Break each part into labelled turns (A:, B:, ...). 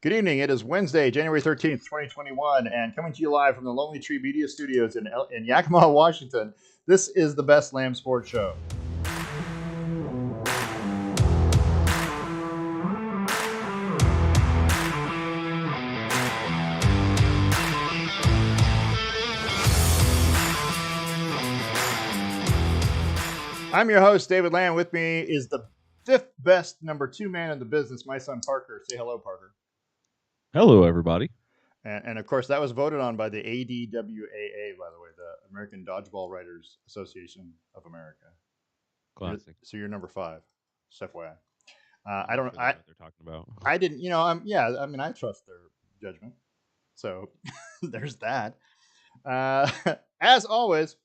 A: Good evening. It is Wednesday, January 13th, 2021, and coming to you live from the Lonely Tree Media Studios in Yakima, Washington. This is the best Lamm Sports Show. I'm your host, David Lamm. With me is the fifth best number two man in the business, my son Parker. Say hello, Parker.
B: Hello, everybody.
A: And of course, that was voted on by the ADWAA, by the way, the American Dodgeball Writers Association of America.
B: Classic.
A: So you're number 5, just FYI.
B: I don't know what they're talking about.
A: I didn't, I trust their judgment. So there's that. As always,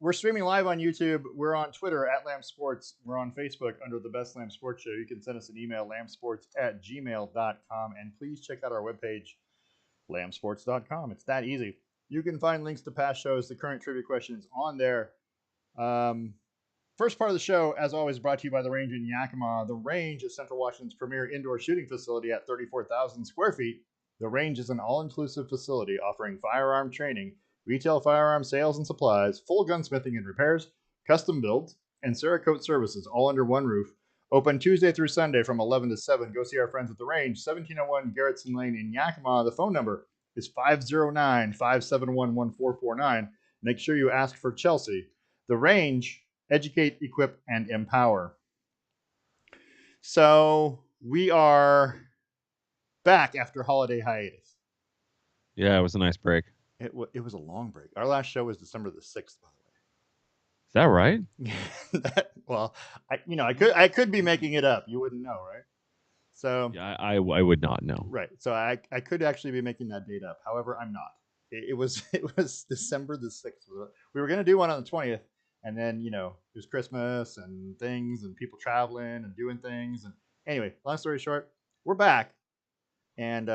A: we're streaming live on YouTube. We're on Twitter at Lamm Sports. We're on Facebook under the Best Lamm Sports Show. You can send us an email, lammsports@gmail.com. And please check out our webpage, lammsports.com. It's that easy. You can find links to past shows, the current trivia questions on there. First part of the show, as always, brought to you by The Range in Yakima. The Range is Central Washington's premier indoor shooting facility at 34,000 square feet. The Range is an all-inclusive facility offering firearm training, retail firearm sales and supplies, full gunsmithing and repairs, custom builds, and Cerakote services all under one roof. Open Tuesday through Sunday from 11 to 7. Go see our friends at The Range, 1701 Garrettson Lane in Yakima. The phone number is 509-571-1449. Make sure you ask for Chelsea. The Range, educate, equip, and empower. So we are back after holiday hiatus.
B: Yeah, it was a nice break.
A: It was a long break. Our last show was December the 6th, by
B: Is that right?
A: the way. Well, I could be making it up. You wouldn't know, right? So
B: yeah, I would not know.
A: Right. So I could actually be making that date up. However, I'm not. It was December the 6th. We were going to do one on the 20th, and then it was Christmas and things, and people traveling and doing things. And anyway, long story short, we're back, and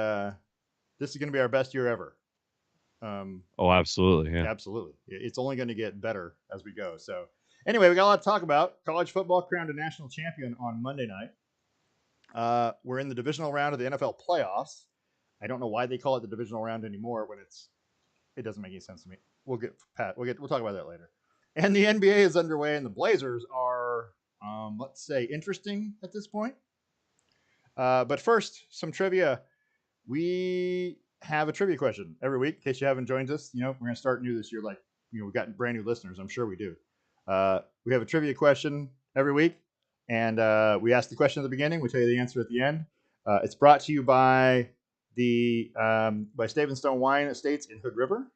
A: this is going to be our best year ever.
B: Oh, absolutely. Yeah.
A: Absolutely. It's only going to get better as we go. So anyway, we got a lot to talk about. College football crowned a national champion on Monday night. We're in the divisional round of the NFL playoffs. I don't know why they call it the divisional round anymore when it doesn't make any sense to me. We'll talk about that later. And the NBA is underway, and the Blazers are, let's say, interesting at this point. But first, some trivia. We have a trivia question every week. In case you haven't joined us, we're going to start new this year. We've got brand new listeners. I'm sure we do. We have a trivia question every week, and we ask the question at the beginning. We tell you the answer at the end. It's brought to you by by Stave & Stone Wine Estates in Hood River.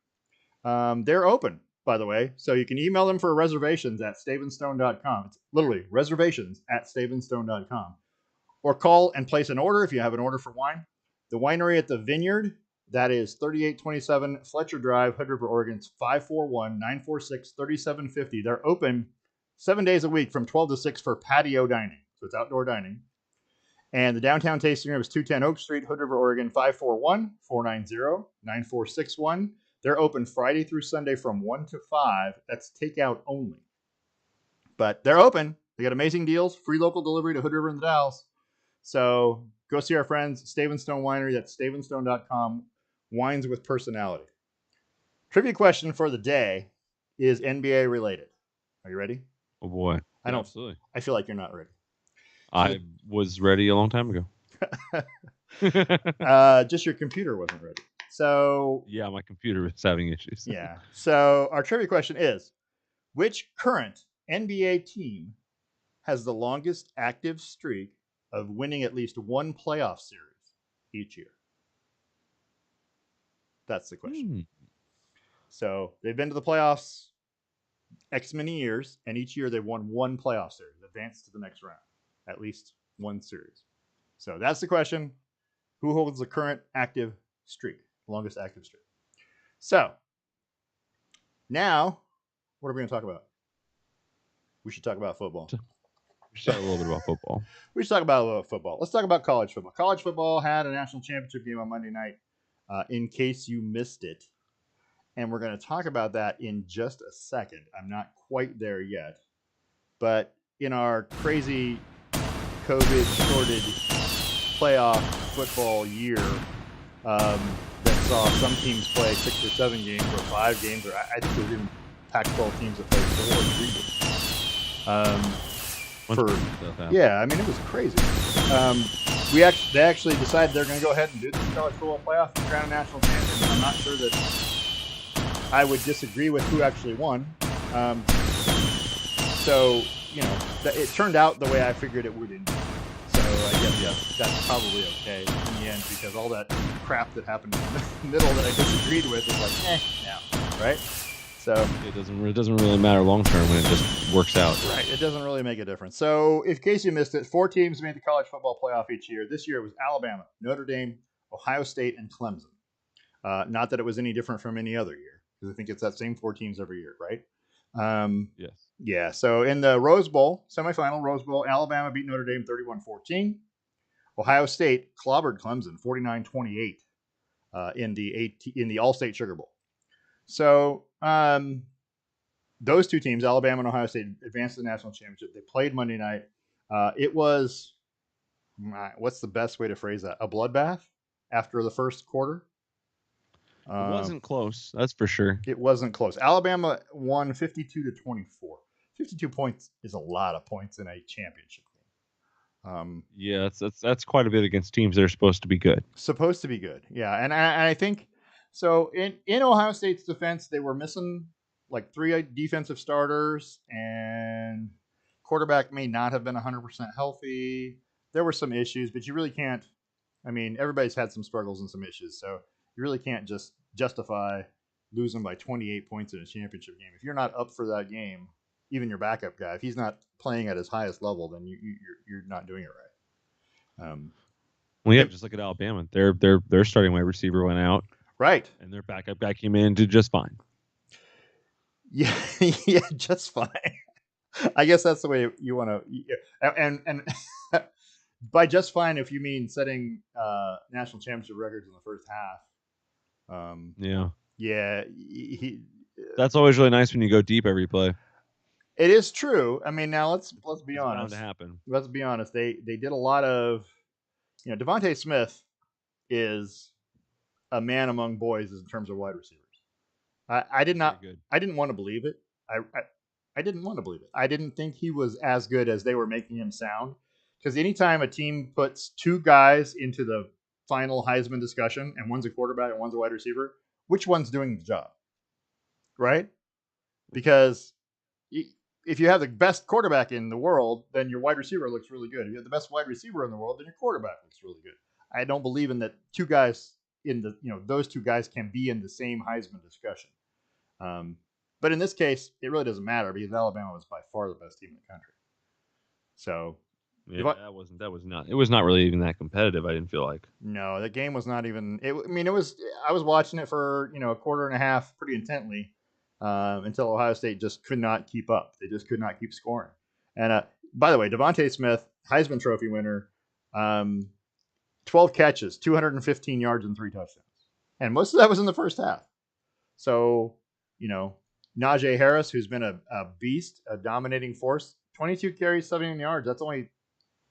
A: They're open, by the way, so you can email them for reservations at staveandstone.com. It's literally reservations at staveandstone.com, or call and place an order if you have an order for wine. The winery at the Vineyard, that is 3827 Fletcher Drive, Hood River, Oregon. It's 541-946-3750. They're open 7 days a week from 12 to 6 for patio dining. So it's outdoor dining. And the downtown tasting room is 210 Oak Street, Hood River, Oregon, 541-490-9461. They're open Friday through Sunday from 1 to 5. That's takeout only. But they're open. They got amazing deals, free local delivery to Hood River and the Dalles. So go see our friends, Stave & Stone Winery. That's staveandstone.com. Wines with personality. Trivia question for the day is NBA related. Are you ready?
B: Oh boy.
A: Absolutely. I feel like you're not ready.
B: I was ready a long time ago.
A: Just your computer wasn't ready. So
B: yeah, my computer is having issues.
A: Yeah. So our trivia question is, which current NBA team has the longest active streak of winning at least one playoff series each year? That's the question. So they've been to the playoffs X many years, and each year they've won one playoff series, advanced to the next round, at least one series. So that's the question. Who holds the current active streak, longest active streak? So now, what are we going to talk about? We should talk about football.
B: We should talk a little bit about football.
A: We should talk about a little football. Let's talk about college football. College football had a national championship game on Monday night, in case you missed it. And we're going to talk about that in just a second. I'm not quite there yet. But in our crazy COVID-shorted playoff football year that saw some teams play 6 or 7 games or 5 games, or I think there was even Pac-12 teams that played 4 or 3 games. Yeah, I mean, it was crazy. They actually decided they're going to go ahead and do the college football playoff and crown a national champion. I'm not sure that I would disagree with who actually won. So, it turned out the way I figured it would. So I guess that's probably okay in the end, because all that crap that happened in the middle that I disagreed with is like, now, right? So
B: it doesn't really matter long term when it just works out.
A: Right, it doesn't really make a difference. So, in case you missed it, 4 teams made the college football playoff each year. This year it was Alabama, Notre Dame, Ohio State, and Clemson. Not that it was any different from any other year, because I think it's that same 4 teams every year, right?
B: Yes.
A: Yeah. So in the Rose Bowl, semifinal Rose Bowl, Alabama beat Notre Dame 31-14. Ohio State clobbered Clemson 49-28 in the All-State Sugar Bowl. So those 2 teams, Alabama and Ohio State, advanced to the national championship. They played Monday night. It was, what's the best way to phrase that? A bloodbath after the first quarter.
B: It wasn't close, that's for sure.
A: It wasn't close. Alabama won 52-24. 52 points is a lot of points in a championship game.
B: Yeah, that's quite a bit against teams that are supposed to be good.
A: Supposed to be good, yeah. And I think so. In Ohio State's defense, they were missing like 3 defensive starters, and quarterback may not have been 100% healthy. There were some issues, but you really can't. I mean, everybody's had some struggles and some issues, so you really can't just justify losing by 28 points in a championship game. If you're not up for that game, even your backup guy, if he's not playing at his highest level, then you're not doing it right.
B: Well, yeah, just look at Alabama. Their starting wide receiver went out,
A: right,
B: and their backup guy came in and did just fine.
A: Yeah, yeah, just fine. I guess that's the way you want to. And by just fine, if you mean setting national championship records in the first half. Yeah.
B: That's always really nice when you go deep every play.
A: It is true. I mean, now let's be honest.
B: Bound to happen.
A: Let's be honest. They did a lot of, Devontae Smith is a man among boys in terms of wide receivers. I didn't want to believe it. I didn't want to believe it. I didn't think he was as good as they were making him sound. Because anytime a team puts 2 guys into the final Heisman discussion, and one's a quarterback and one's a wide receiver, which one's doing the job? Right? Because if you have the best quarterback in the world, then your wide receiver looks really good. If you have the best wide receiver in the world, then your quarterback looks really good. I don't believe in that 2 guys those 2 guys can be in the same Heisman discussion. But in this case, it really doesn't matter, because Alabama was by far the best team in the country. So
B: yeah, it was not really even that competitive. I didn't feel like.
A: No, the game was not even. It was. I was watching it for a quarter and a half pretty intently until Ohio State just could not keep up. They just could not keep scoring. And by the way, Devontae Smith, Heisman Trophy winner, 12 catches, 215 yards, and 3 touchdowns, and most of that was in the first half. So Najee Harris, who's been a beast, a dominating force, 22 carries, 17 yards. That's only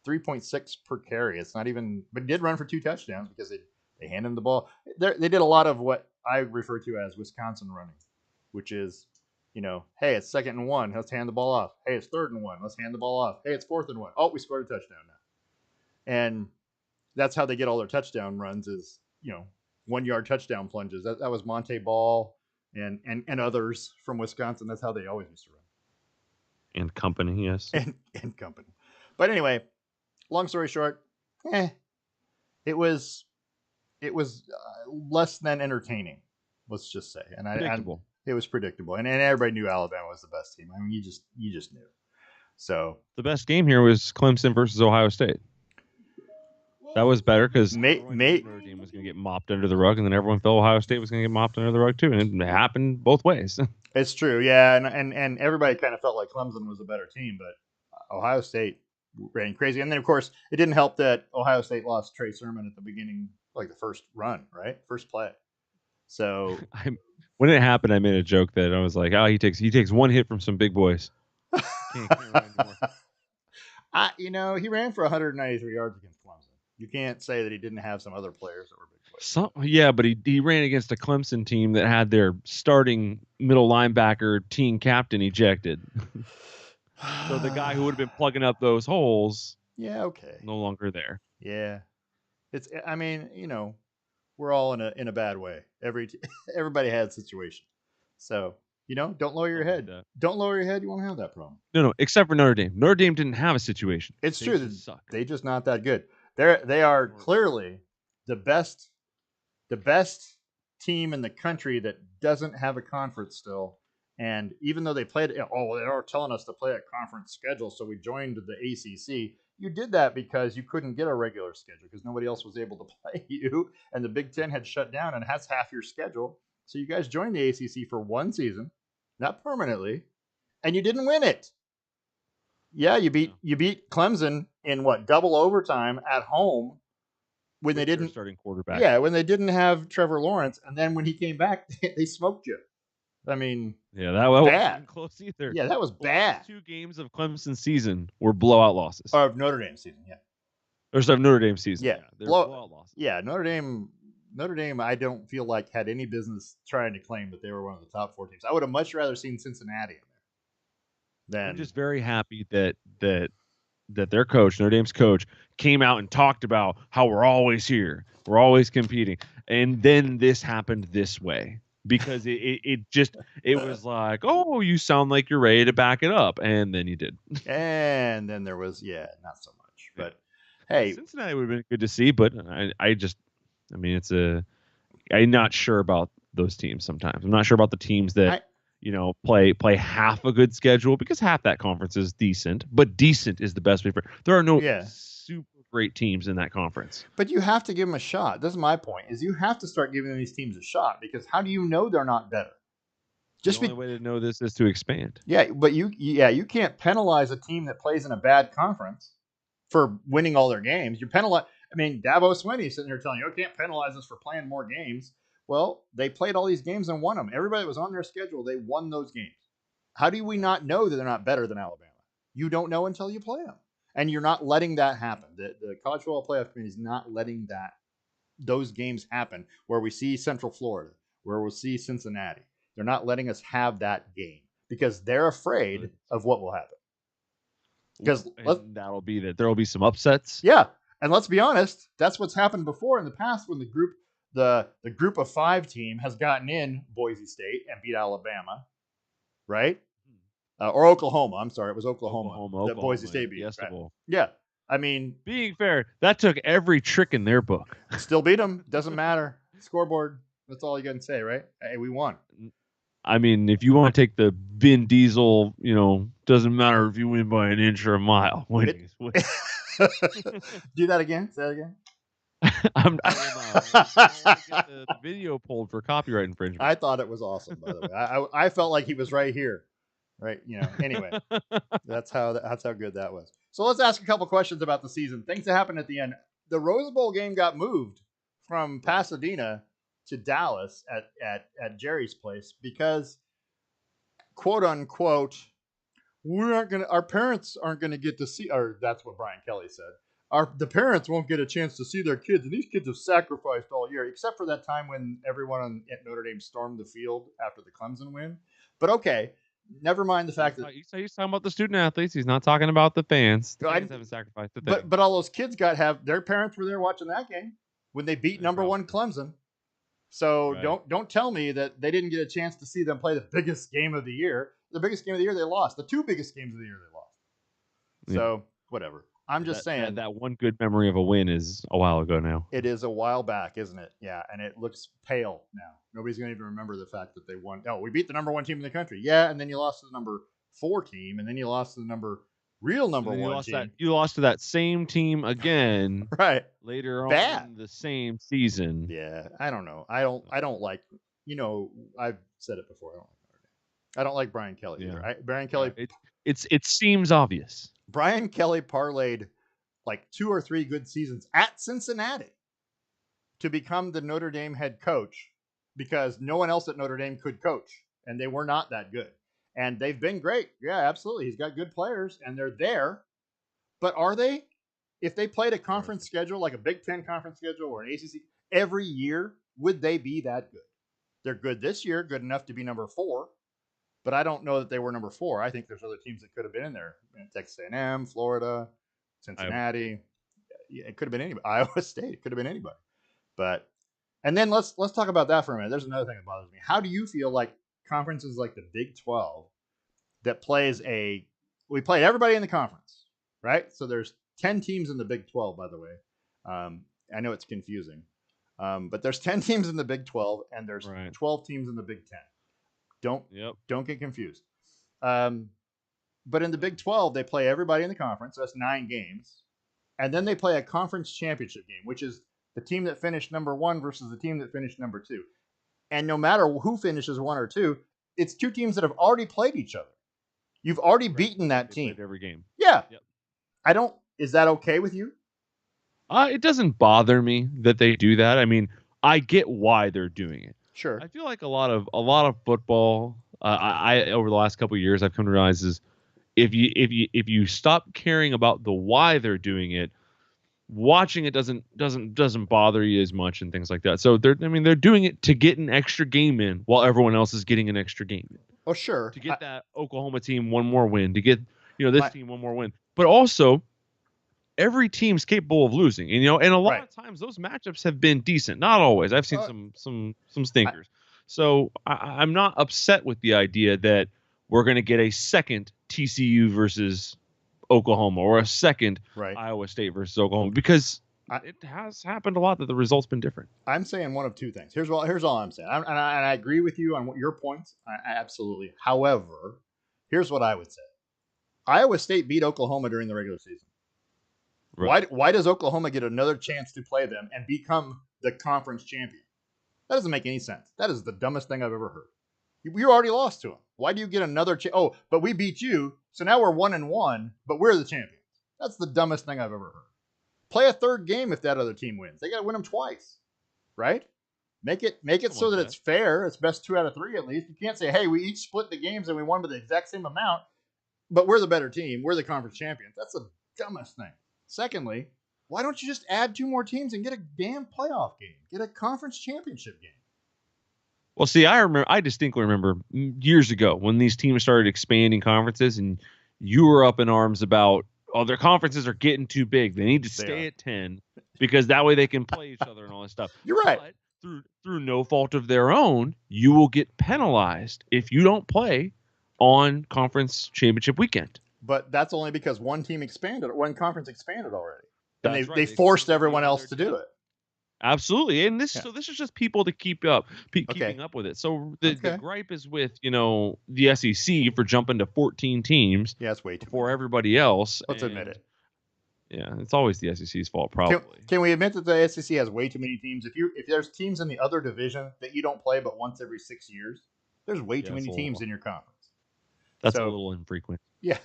A: 3.6 per carry. It's not even, but he did run for 2 touchdowns because they handed him the ball. They did a lot of what I refer to as Wisconsin running, which is, hey, it's 2nd and 1. Let's hand the ball off. Hey, it's 3rd and 1. Let's hand the ball off. Hey, it's 4th and 1. Oh, we scored a touchdown now. And that's how they get all their touchdown runs is, 1-yard touchdown plunges. That was Monte Ball and others from Wisconsin. That's how they always used to run.
B: And company, yes.
A: And company. But anyway, long story short, it was less than entertaining, let's just say. And
B: predictable.
A: It was predictable, and everybody knew Alabama was the best team. I mean, you just knew. So
B: the best game here was Clemson versus Ohio State. That was better because Notre Dame was going to get mopped under the rug, and then everyone felt Ohio State was going to get mopped under the rug too, and it happened both ways.
A: It's true, yeah, and everybody kind of felt like Clemson was a better team, but Ohio State ran crazy. And then, of course, it didn't help that Ohio State lost Trey Sermon at the beginning, like the first run, right? First play. So
B: when it happened, I made a joke that I was like, "Oh, he takes one hit from some big boys." Can't run anymore.
A: He ran for 193 yards against Clemson. You can't say that he didn't have some other players that were big
B: players. Yeah, but he ran against a Clemson team that had their starting middle linebacker, team captain, ejected. So the guy who would have been plugging up those holes,
A: okay,
B: no longer there.
A: Yeah, it's. I mean, we're all in a bad way. Everybody had a situation. So don't lower your head. Don't lower your head. You won't have that problem.
B: No, except for Notre Dame. Notre Dame didn't have a situation.
A: It's true. Just suck. They just not that good. They are clearly the best team in the country that doesn't have a conference still. And even though they played, they are telling us to play a conference schedule, so we joined the ACC. You did that because you couldn't get a regular schedule because nobody else was able to play you, and the Big Ten had shut down and has half your schedule. So you guys joined the ACC for one season, not permanently, and you didn't win it. Yeah, you beat Clemson in double overtime at home when they didn't
B: starting quarterback.
A: Yeah, when they didn't have Trevor Lawrence, and then when he came back, they smoked you. I mean,
B: yeah, that wasn't close either.
A: Yeah, that was bad.
B: The 2 games of Clemson season were blowout losses.
A: Or of Notre Dame season, yeah.
B: Or sorry, Notre Dame season.
A: Yeah,
B: they're blowout losses.
A: Yeah, Notre Dame. I don't feel like had any business trying to claim that they were one of the top 4 teams. I would have much rather seen Cincinnati in there.
B: I'm just very happy that their coach, Notre Dame's coach, came out and talked about how we're always here, we're always competing, and then this happened this way because it was like, oh, you sound like you're ready to back it up, and then you did,
A: and then there was not so much, but hey,
B: Cincinnati would have been good to see, but I'm not sure about those teams sometimes. I'm not sure about the teams that play half a good schedule because half that conference is decent, but decent is the best way for it. There are no super great teams in that conference.
A: But you have to give them a shot. This is my point, is you have to start giving these teams a shot because how do you know they're not better?
B: The only way to know this is to expand.
A: Yeah, but you can't penalize a team that plays in a bad conference for winning all their games. You penalize. I mean, Dabo Swinney sitting here telling you, can't penalize us for playing more games. Well, they played all these games and won them. Everybody that was on their schedule, they won those games. How do we not know that they're not better than Alabama? You don't know until you play them. And you're not letting that happen. The College Football Playoff Committee is not letting those games happen where we see Central Florida, where we'll see Cincinnati. They're not letting us have that game because they're afraid of what will happen. Because
B: that'll be that there will be some upsets.
A: Yeah. And let's be honest, that's what's happened before in the past when the group of 5 team has gotten in Boise State and beat Alabama, right? Or Oklahoma. I'm sorry, it was Oklahoma that Boise State beat.
B: Yes,
A: right? Yeah, I mean,
B: being fair, that took every trick in their book.
A: Still beat them. Doesn't matter. Scoreboard. That's all you got to say, right? Hey, we won.
B: I mean, if you want to take the Vin Diesel, doesn't matter if you win by an inch or a mile.
A: Do that again. Say that again.
B: I'm get the video pulled for copyright infringement.
A: I thought it was awesome, by the way. I felt like he was right here, right? Anyway, that's how good that was. So let's ask a couple questions about the season. Things that happened at the end. The Rose Bowl game got moved from Pasadena to Dallas at Jerry's place because, quote unquote, our parents aren't gonna get to see, or that's what Brian Kelly said. The parents won't get a chance to see their kids, and these kids have sacrificed all year, except for that time when everyone at Notre Dame stormed the field after the Clemson win. But okay, never mind the fact that
B: he's talking about the student athletes. He's not talking about the fans. The fans haven't sacrificed the thing.
A: But all those kids their parents were there watching that game when they beat number 1 Clemson. So don't tell me that they didn't get a chance to see them play the biggest game of the year. The biggest game of the year they lost. The 2 biggest games of the year they lost. So whatever. I'm just saying
B: that one good memory of a win is a while ago now.
A: It is a while back, isn't it? Yeah, and it looks pale now. Nobody's going to even remember the fact that they won. Oh, we beat the number 1 team in the country. Yeah, and then you lost to the number 4 team, and then you lost to the real number 1 team.
B: You lost to that same team again.
A: Right.
B: Later on in the same season.
A: Yeah, I don't know. I don't like, I've said it before. I don't like Brian Kelly either. Brian Kelly.
B: It seems obvious.
A: Brian Kelly parlayed like 2 or 3 good seasons at Cincinnati to become the Notre Dame head coach because no one else at Notre Dame could coach, and they were not that good. And they've been great. Yeah, absolutely. He's got good players, and they're there. But are they? if they played a conference schedule like a Big Ten conference schedule or an ACC every year, would they be that good? They're good this year, good enough to be number 4, but I don't know that they were number 4. I think there's other teams that could have been in there. Texas A&M, Florida, Cincinnati. Yeah, it could have been anybody. Iowa State. It could have been anybody. But and then let's talk about that for a minute. There's another thing that bothers me. How do you feel like conferences like the Big 12 that plays we played everybody in the conference, right? So there's 10 teams in the Big 12, by the way. I know it's confusing, but there's 10 teams in the Big 12 and there's 12 teams in the Big 10. Don't get confused. But in the Big 12, they play everybody in the conference. So that's 9 games. And then they play a conference championship game, which is the team that finished number 1 versus the team that finished number 2. And no matter who finishes 1 or 2, it's 2 teams that have already played each other. You've already beaten that team.
B: Played every game.
A: Yeah. Yep. Is that okay with you?
B: It doesn't bother me that they do that. I mean, I get why they're doing it.
A: Sure.
B: I feel like a lot of football, I over the last couple of years, I've come to realize is if you stop caring about the why they're doing it, watching it doesn't bother you as much and things like that. So they're doing it to get an extra game in while everyone else is getting an extra game in.
A: Oh, sure.
B: To get that Oklahoma team one more win, to get this team one more win. But also every team's capable of losing. And a lot of times those matchups have been decent. Not always. I've seen some stinkers. So I'm not upset with the idea that we're going to get a second TCU versus Oklahoma or a second Iowa State versus Oklahoma, because it has happened a lot that the result's been different.
A: I'm saying one of two things. Here's all I'm saying. And I agree with you on your points. Absolutely. However, here's what I would say. Iowa State beat Oklahoma during the regular season. Right. Why does Oklahoma get another chance to play them and become the conference champion? That doesn't make any sense. That is the dumbest thing I've ever heard. You already lost to them. Why do you get another chance? Oh, but we beat you, so now we're 1-1, but we're the champions. That's the dumbest thing I've ever heard. Play a third game if that other team wins. They got to win them twice, right? Make it so that it's fair. It's best 2 out of 3 at least. You can't say, hey, we each split the games and we won by the exact same amount, but we're the better team. We're the conference champions. That's the dumbest thing. Secondly, why don't you just add 2 more teams and get a damn playoff game? Get a conference championship game.
B: Well, see, I distinctly remember years ago when these teams started expanding conferences, and you were up in arms about, their conferences are getting too big. They need to stay at 10 because that way they can play each other and all that stuff.
A: You're right.
B: But through no fault of their own, you will get penalized if you don't play on conference championship weekend.
A: But that's only because one conference expanded already. And they forced everyone else to do it.
B: Absolutely. And so this is just people to keeping up with it. So the gripe is with, the SEC for jumping to 14 teams.
A: Yeah, it's way too
B: before everybody else.
A: Let's admit it.
B: Yeah, it's always the SEC's fault, probably.
A: Can we admit that the SEC has way too many teams? If there's teams in the other division that you don't play but once every 6 years, there's way too many teams in your conference.
B: That's a little infrequent.
A: Yeah,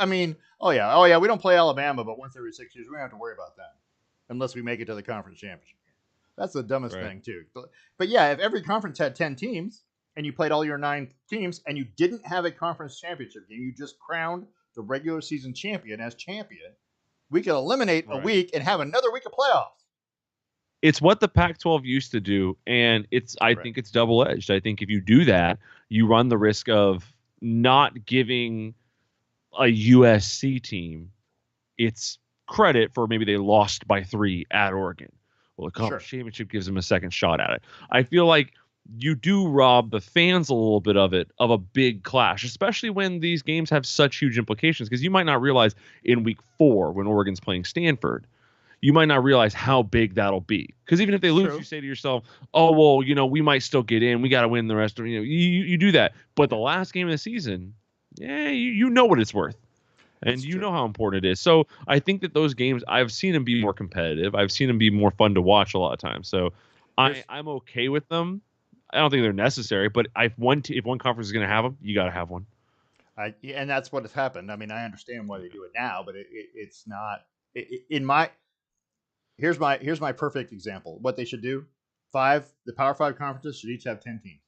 A: we don't play Alabama, but once every 6 years, we don't have to worry about that unless we make it to the conference championship. That's the dumbest thing, too. But yeah, if every conference had 10 teams and you played all your 9 teams and you didn't have a conference championship game, you just crowned the regular season champion as champion, we could eliminate a week and have another week of playoffs.
B: It's what the Pac-12 used to do, and I think it's double-edged. I think if you do that, you run the risk of not giving a USC team its credit for maybe they lost by 3 at Oregon. Well, the conference championship gives them a second shot at it. I feel like you do rob the fans a little bit of a big clash, especially when these games have such huge implications, because you might not realize in week 4 when Oregon's playing Stanford, you might not realize how big that'll be. Because even if they lose, you say to yourself, oh, well, we might still get in. We got to win the rest of you do that. But the last game of the season, you know what it's worth. And you know how important it is. So I think that those games, I've seen them be more competitive. I've seen them be more fun to watch a lot of times. So I'm okay with them. I don't think they're necessary, but if one conference is going to have them, you got to have one.
A: And that's what has happened. I mean, I understand why they do it now, but it's not. Here's my perfect example. What they should do: the Power 5 conferences should each have 10 teams.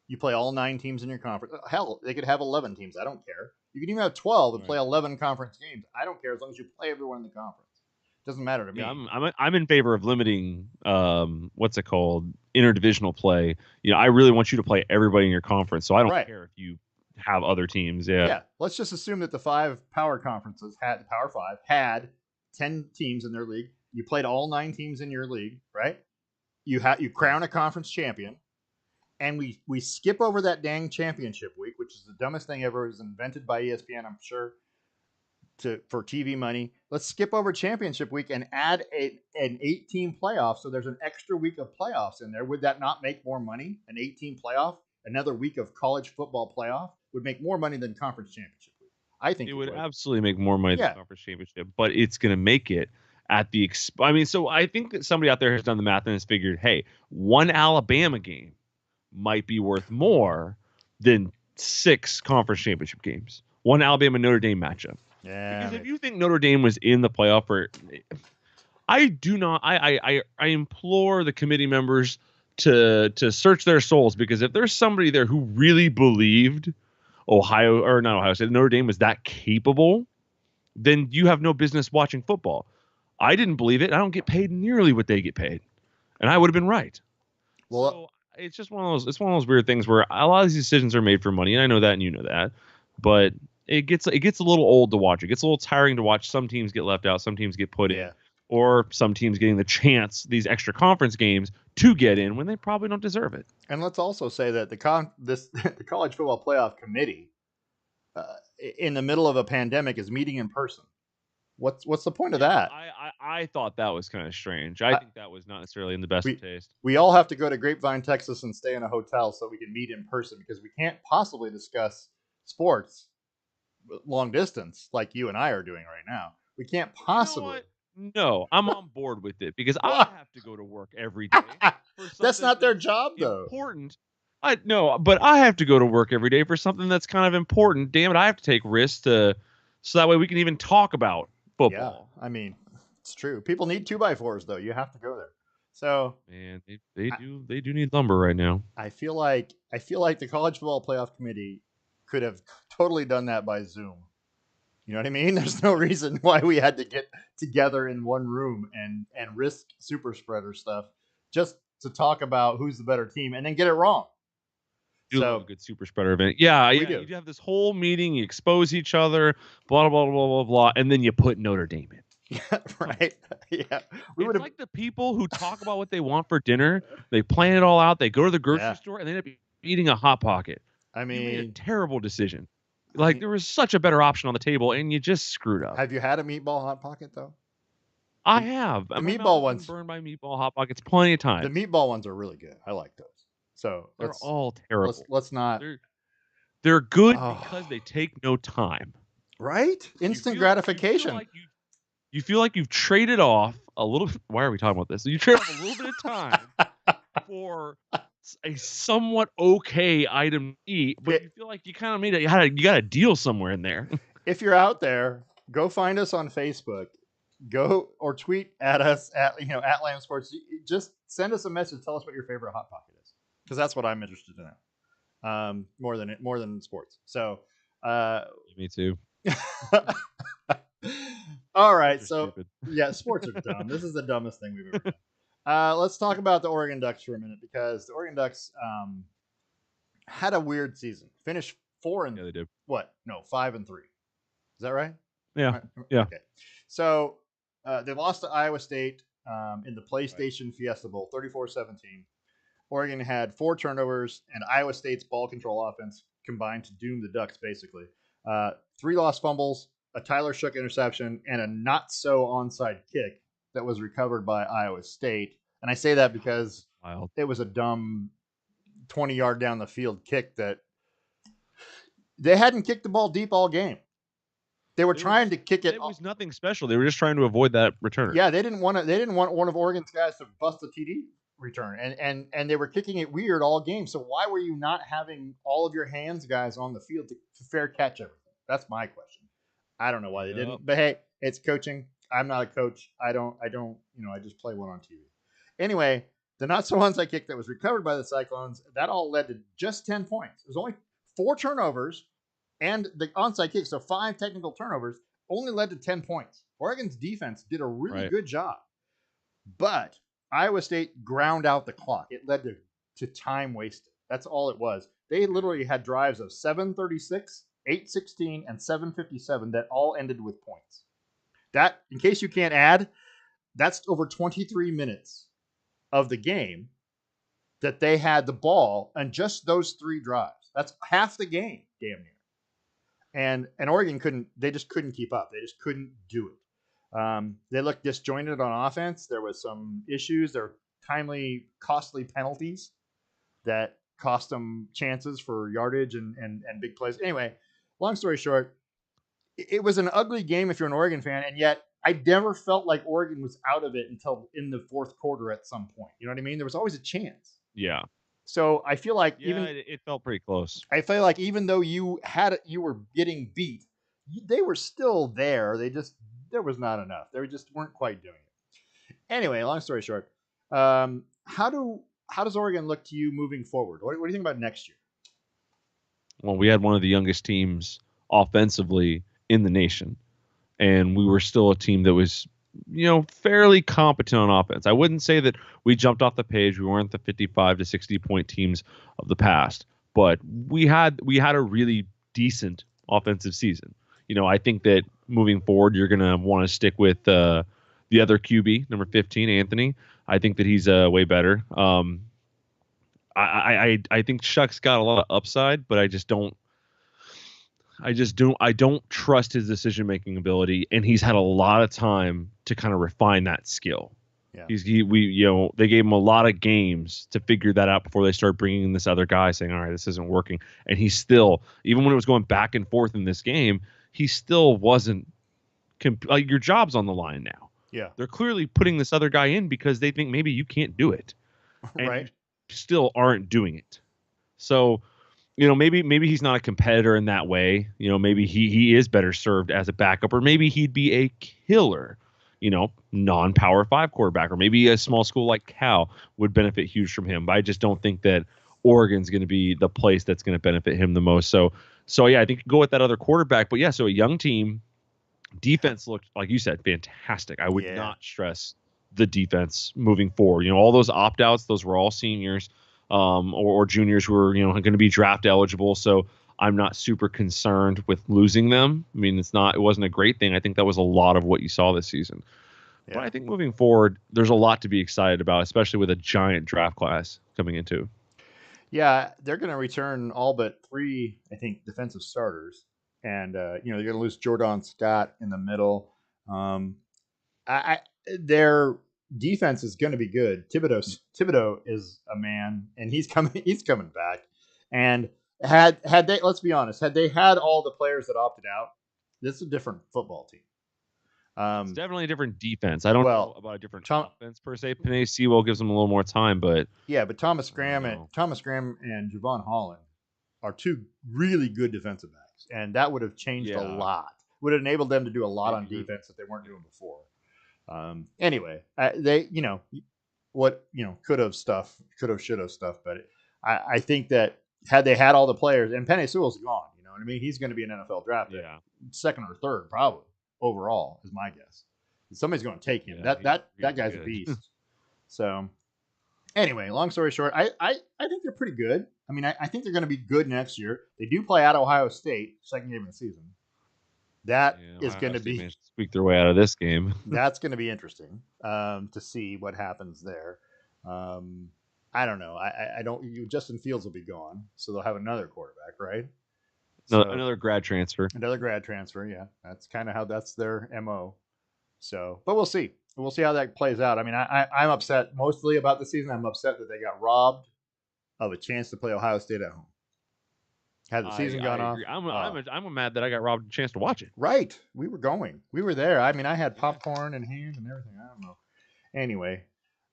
A: You play all 9 teams in your conference. Hell, they could have 11 teams. I don't care. You can even have 12 and play 11 conference games. I don't care as long as you play everyone in the conference. Doesn't matter to
B: Yeah,
A: me.
B: I'm in favor of limiting what's it called, interdivisional play. I really want you to play everybody in your conference, so I don't
A: Right.
B: care if you have other teams. Yeah.
A: Yeah. Let's just assume that the 5 power conferences had the Power 5 had 10 teams in their league. You played all 9 teams in your league, right? You crown a conference champion, and we skip over that dang championship week, which is the dumbest thing ever. It was invented by ESPN, I'm sure, for TV money. Let's skip over championship week and add an 8-team playoff, so there's an extra week of playoffs in there. Would that not make more money? An 8-team playoff, another week of college football playoff would make more money than conference championship week. I think
B: It
A: it
B: would
A: would.
B: absolutely make more money than
A: Yeah.
B: conference championship, but it's going to make it at the I mean, so I think that somebody out there has done the math and has figured, hey, one Alabama game might be worth more than 6 conference championship games. One Alabama Notre Dame matchup.
A: Yeah.
B: Because if
A: Maybe.
B: you think Notre Dame was in the playoff, or I do not, I implore the committee members to search their souls, because if there's somebody there who really believed Ohio State, Notre Dame was that capable, then you have no business watching football. I didn't believe it. I don't get paid nearly what they get paid, and I would have been right.
A: Well,
B: So it's just one of those. It's one of those weird things where a lot of these decisions are made for money, and I know that, and you know that, but it gets a little old to watch. It gets a little tiring to watch. Some teams get left out. Some teams get put in, or some teams getting the chance, these extra conference games, to get in when they probably don't deserve it.
A: And let's also say that the college football playoff committee, in the middle of a pandemic, is meeting in person. What's the point of that?
B: I thought that was kind of strange. I think that was not necessarily in the best of taste.
A: We all have to go to Grapevine, Texas, and stay in a hotel so we can meet in person, because we can't possibly discuss sports long distance like you and I are doing right now. We can't possibly.
B: No, I'm on board with it, because I have to go to work every day for something
A: that's not their job, though.
B: Important. But I have to go to work every day for something that's kind of important. Damn it, I have to take risks so that way we can even talk about football.
A: Yeah, I mean, it's true. People need 2x4s, though. You have to go there. So,
B: man, they do need lumber right now.
A: I feel like the college football playoff committee could have totally done that by Zoom. You know what I mean? There's no reason why we had to get together in one room and risk super spreader stuff just to talk about who's the better team and then get it wrong.
B: You love a good super spreader event. Yeah.
A: do.
B: You have this whole meeting, you expose each other, blah, blah, blah, blah, blah, blah, and then you put Notre Dame in.
A: Yeah, right. Yeah.
B: It's like the people who talk about what they want for dinner. They plan it all out. They go to the grocery store and they end up eating a Hot Pocket.
A: I mean,
B: you made a terrible decision. There was such a better option on the table, and you just screwed up.
A: Have you had a meatball Hot Pocket, though?
B: I have.
A: The meatball ones
B: burned by meatball Hot Pockets plenty of times.
A: The meatball ones are really good. I like those. So
B: they're all terrible.
A: Let's not.
B: They're good because they take no time.
A: Right? Instant gratification.
B: You feel like you've traded off a little. Why are we talking about this? You trade off a little bit of time for a somewhat okay item to eat, but you feel like you kind of you got a deal somewhere in there.
A: If you're out there, go find us on Facebook. Go or tweet at us at Lamm Sports. Just send us a message. Tell us what your favorite Hot Pocket is, because that's what I'm interested in. More than sports. So
B: me too.
A: All right, so yeah, sports are dumb. This is the dumbest thing we've ever done. Let's talk about the Oregon Ducks for a minute, because the Oregon Ducks had a weird season. Finished 4 and 5 and 3. Is that right?
B: Yeah. Yeah.
A: Okay. So they lost to Iowa State in the PlayStation Fiesta Bowl, 34-17. Oregon had 4 turnovers, and Iowa State's ball control offense combined to doom the Ducks, basically. 3 lost fumbles, a Tyler Shook interception, and a not-so-onside kick that was recovered by Iowa State. And I say that because it was a dumb 20-yard down the field kick that they hadn't kicked the ball deep all game. They were trying to kick it.
B: It was nothing special. They were just trying to avoid that returner.
A: Yeah, they didn't want one of Oregon's guys to bust a TD return, and they were kicking it weird all game. So why were you not having all of your hands guys on the field to fair catch everything? That's my question. I don't know why they didn't, but hey, it's coaching. I'm not a coach. I just play one on TV. Anyway, the not so onside kick that was recovered by the Cyclones, that all led to just 10 points. It was only 4 turnovers and the onside kick, so 5 technical turnovers only led to 10 points. Oregon's defense did a really
B: Right.
A: good job, but Iowa State ground out the clock. It led to time wasted. That's all it was. They
B: Yeah.
A: literally had drives of 7:36, 8:16, and 7:57 that all ended with points. That, in case you can't add, that's over 23 minutes of the game that they had the ball and just those three drives. That's half the game, damn near. And Oregon couldn't. They just couldn't keep up. They just couldn't do it. They looked disjointed on offense. There was some issues. There were timely, costly penalties that cost them chances for yardage and big plays. Anyway, long story short, it was an ugly game if you're an Oregon fan, and yet I never felt like Oregon was out of it until in the fourth quarter at some point. You know what I mean? There was always a chance.
B: Yeah.
A: So I feel like
B: Yeah. It felt pretty close.
A: even though you were getting beat, they were still there. There was not enough. They just weren't quite doing it. Anyway, long story short, how does Oregon look to you moving forward? What do you think about next year?
B: Well, we had one of the youngest teams offensively in the nation, and we were still a team that was, fairly competent on offense. I wouldn't say that we jumped off the page. We weren't the 55 to 60 point teams of the past, but we had a really decent offensive season. I think that moving forward, you're gonna want to stick with the other QB, number 15, Anthony. I think that he's way better. I think Shuck's got a lot of upside, but I don't trust his decision making ability, and he's had a lot of time to kind of refine that skill.
A: Yeah,
B: They gave him a lot of games to figure that out before they started bringing in this other guy, saying, "All right, this isn't working." And he still, even when it was going back and forth in this game, he still wasn't. Like, your job's on the line now.
A: yeah,
B: They're clearly putting this other guy in because they think maybe you can't do it, and you
A: right.
B: still aren't doing it. So maybe he's not a competitor in that way. Maybe he is better served as a backup, or maybe he'd be a killer, non-power five quarterback, or maybe a small school like Cal would benefit huge from him. But I just don't think that Oregon's going to be the place that's going to benefit him the most. So yeah, I think go with that other quarterback. But yeah, so a young team, defense looked, like you said, fantastic. I would
A: Yeah,
B: not stress the defense moving forward. All those opt-outs, those were all seniors, or juniors who were going to be draft eligible. So I'm not super concerned with losing them. I mean, it wasn't a great thing. I think that was a lot of what you saw this season. But
A: yeah.
B: I think moving forward, there's a lot to be excited about, especially with a giant draft class coming into.
A: Yeah, they're going to return all but three, I think, defensive starters, and they're going to lose Jordan Scott in the middle. Um, I their defense is going to be good. Thibodeau is a man, and he's coming. He's coming back. And had they, let's be honest, had they had all the players that opted out, this is a different football team.
B: It's
A: Um,
B: definitely a different defense. I don't know
A: well,
B: about a different
A: Tom,
B: offense per se. Panay Sewell gives them a little more time, but
A: yeah, but
B: I don't know.
A: Thomas Graham and Javon Holland are two really good defensive backs, and that would have changed a
B: Yeah,
A: lot. Would have enabled them to do a lot on
B: maybe you're.
A: defense that they weren't doing before. Anyway, they what could have should have stuff, but I think that had they had all the players, and Penny Sewell's gone, you know what I mean? He's going to be an NFL draft pick,
B: Yeah,
A: second or third probably overall is my guess. Somebody's going to take him.
B: yeah,
A: That
B: he's
A: guy's a
B: good.
A: beast. So anyway, long story short, I think they're pretty good. I mean, I think they're going to be good next year. They do play at Ohio State, second game of the season. That
B: Yeah,
A: is going
B: Ohio
A: to
B: State
A: be
B: managed to squeak their way out of this game.
A: that's going to be interesting to see what happens there. Um, I don't know. I don't. Justin Fields will be gone, so they'll have another quarterback, right? So
B: Another grad transfer.
A: another grad transfer. Yeah, that's kind of how that's their mo. So, but we'll see. We'll see how that plays out. I mean, I'm upset mostly about the season. I'm upset that they got robbed of a chance to play Ohio State at home. Had the season
B: I
A: gone off,
B: agree. I'm mad that I got robbed a chance to watch it.
A: right? We were going. We were there. I mean, I had popcorn in hand and everything. I don't know. Anyway,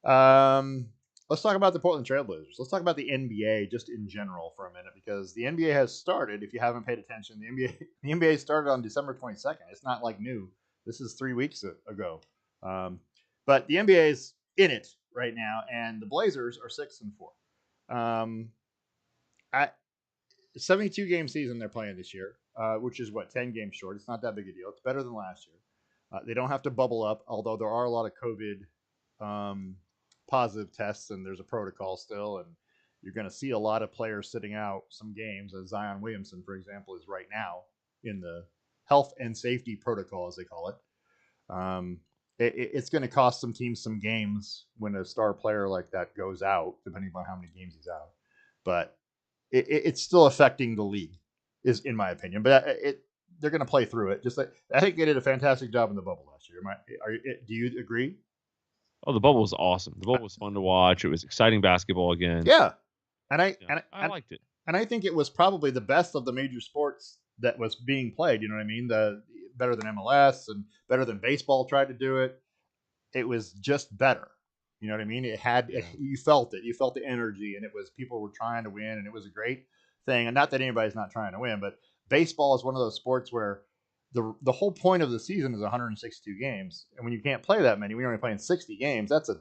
A: um, let's talk about the Portland Trailblazers. Let's talk about the NBA just in general for a minute because the NBA has started. If you haven't paid attention, the NBA started on December 22nd. It's not like new. This is 3 weeks ago. Um, but the NBA is in it right now, and the Blazers are 6-4. Um, I 72 game season they're playing this year, which is what 10 games short. It's not that big a deal. It's better than last year. They don't have to bubble up, although there are a lot of COVID positive tests, and there's a protocol still, and you're going to see a lot of players sitting out some games. As Zion Williamson, for example, is right now in the health and safety protocol, as they call it. Um, it's going to cost some teams some games when a star player like that goes out, depending on how many games he's out. But it's still affecting the league, is in my opinion. But they're going to play through it. Just like I think they did a fantastic job in the bubble last year. Do you agree?
B: Oh, the bubble was awesome. The bubble was fun to watch. It was exciting basketball again.
A: Yeah, and I
B: Yeah,
A: and
B: I
A: and,
B: liked it.
A: and I think it was probably the best of the major sports that was being played. You know what I mean? The better than MLS and better than baseball tried to do it. It was just better. You know what I mean?
B: Yeah.
A: You felt it. You felt the energy, and it was people were trying to win, and it was a great thing. And not that anybody's not trying to win, but baseball is one of those sports where the whole point of the season is 162 games, and when you can't play that many, when you're only playing 60 games, that's a